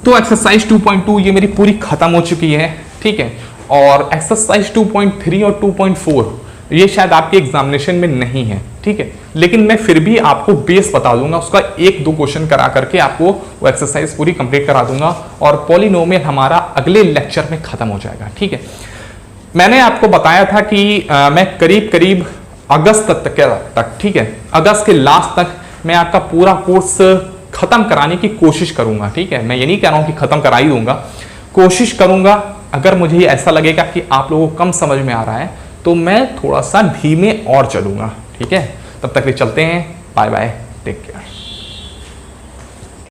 तो एक्सरसाइज 2.2 ये मेरी पूरी खत्म हो चुकी है, ठीक है। और एक्सरसाइज 2.3 और 2.4 ये शायद आपके एग्जामिनेशन में नहीं है, ठीक है, लेकिन मैं फिर भी आपको बेस बता दूंगा, उसका 1-2 क्वेश्चन करा करके आपको वो एक्सरसाइज पूरी कंप्लीट करा दूंगा, और पॉलिनोमियल हमारा अगले लेक्चर में खत्म हो जाएगा, ठीक है। मैंने आपको बताया था कि मैं करीब अगस्त तक, ठीक है, अगस्त के लास्ट तक मैं आपका पूरा कोर्स खत्म कराने की कोशिश करूंगा, ठीक है। मैं ये नहीं कह रहा हूं कि खत्म करा ही दूंगा, कोशिश करूंगा। अगर मुझे ऐसा लगेगा कि आप लोगों को कम समझ में आ रहा है तो मैं थोड़ा सा धीमे और चलूंगा, ठीक है। तब तक के चलते हैं, बाय बाय, टेक केयर।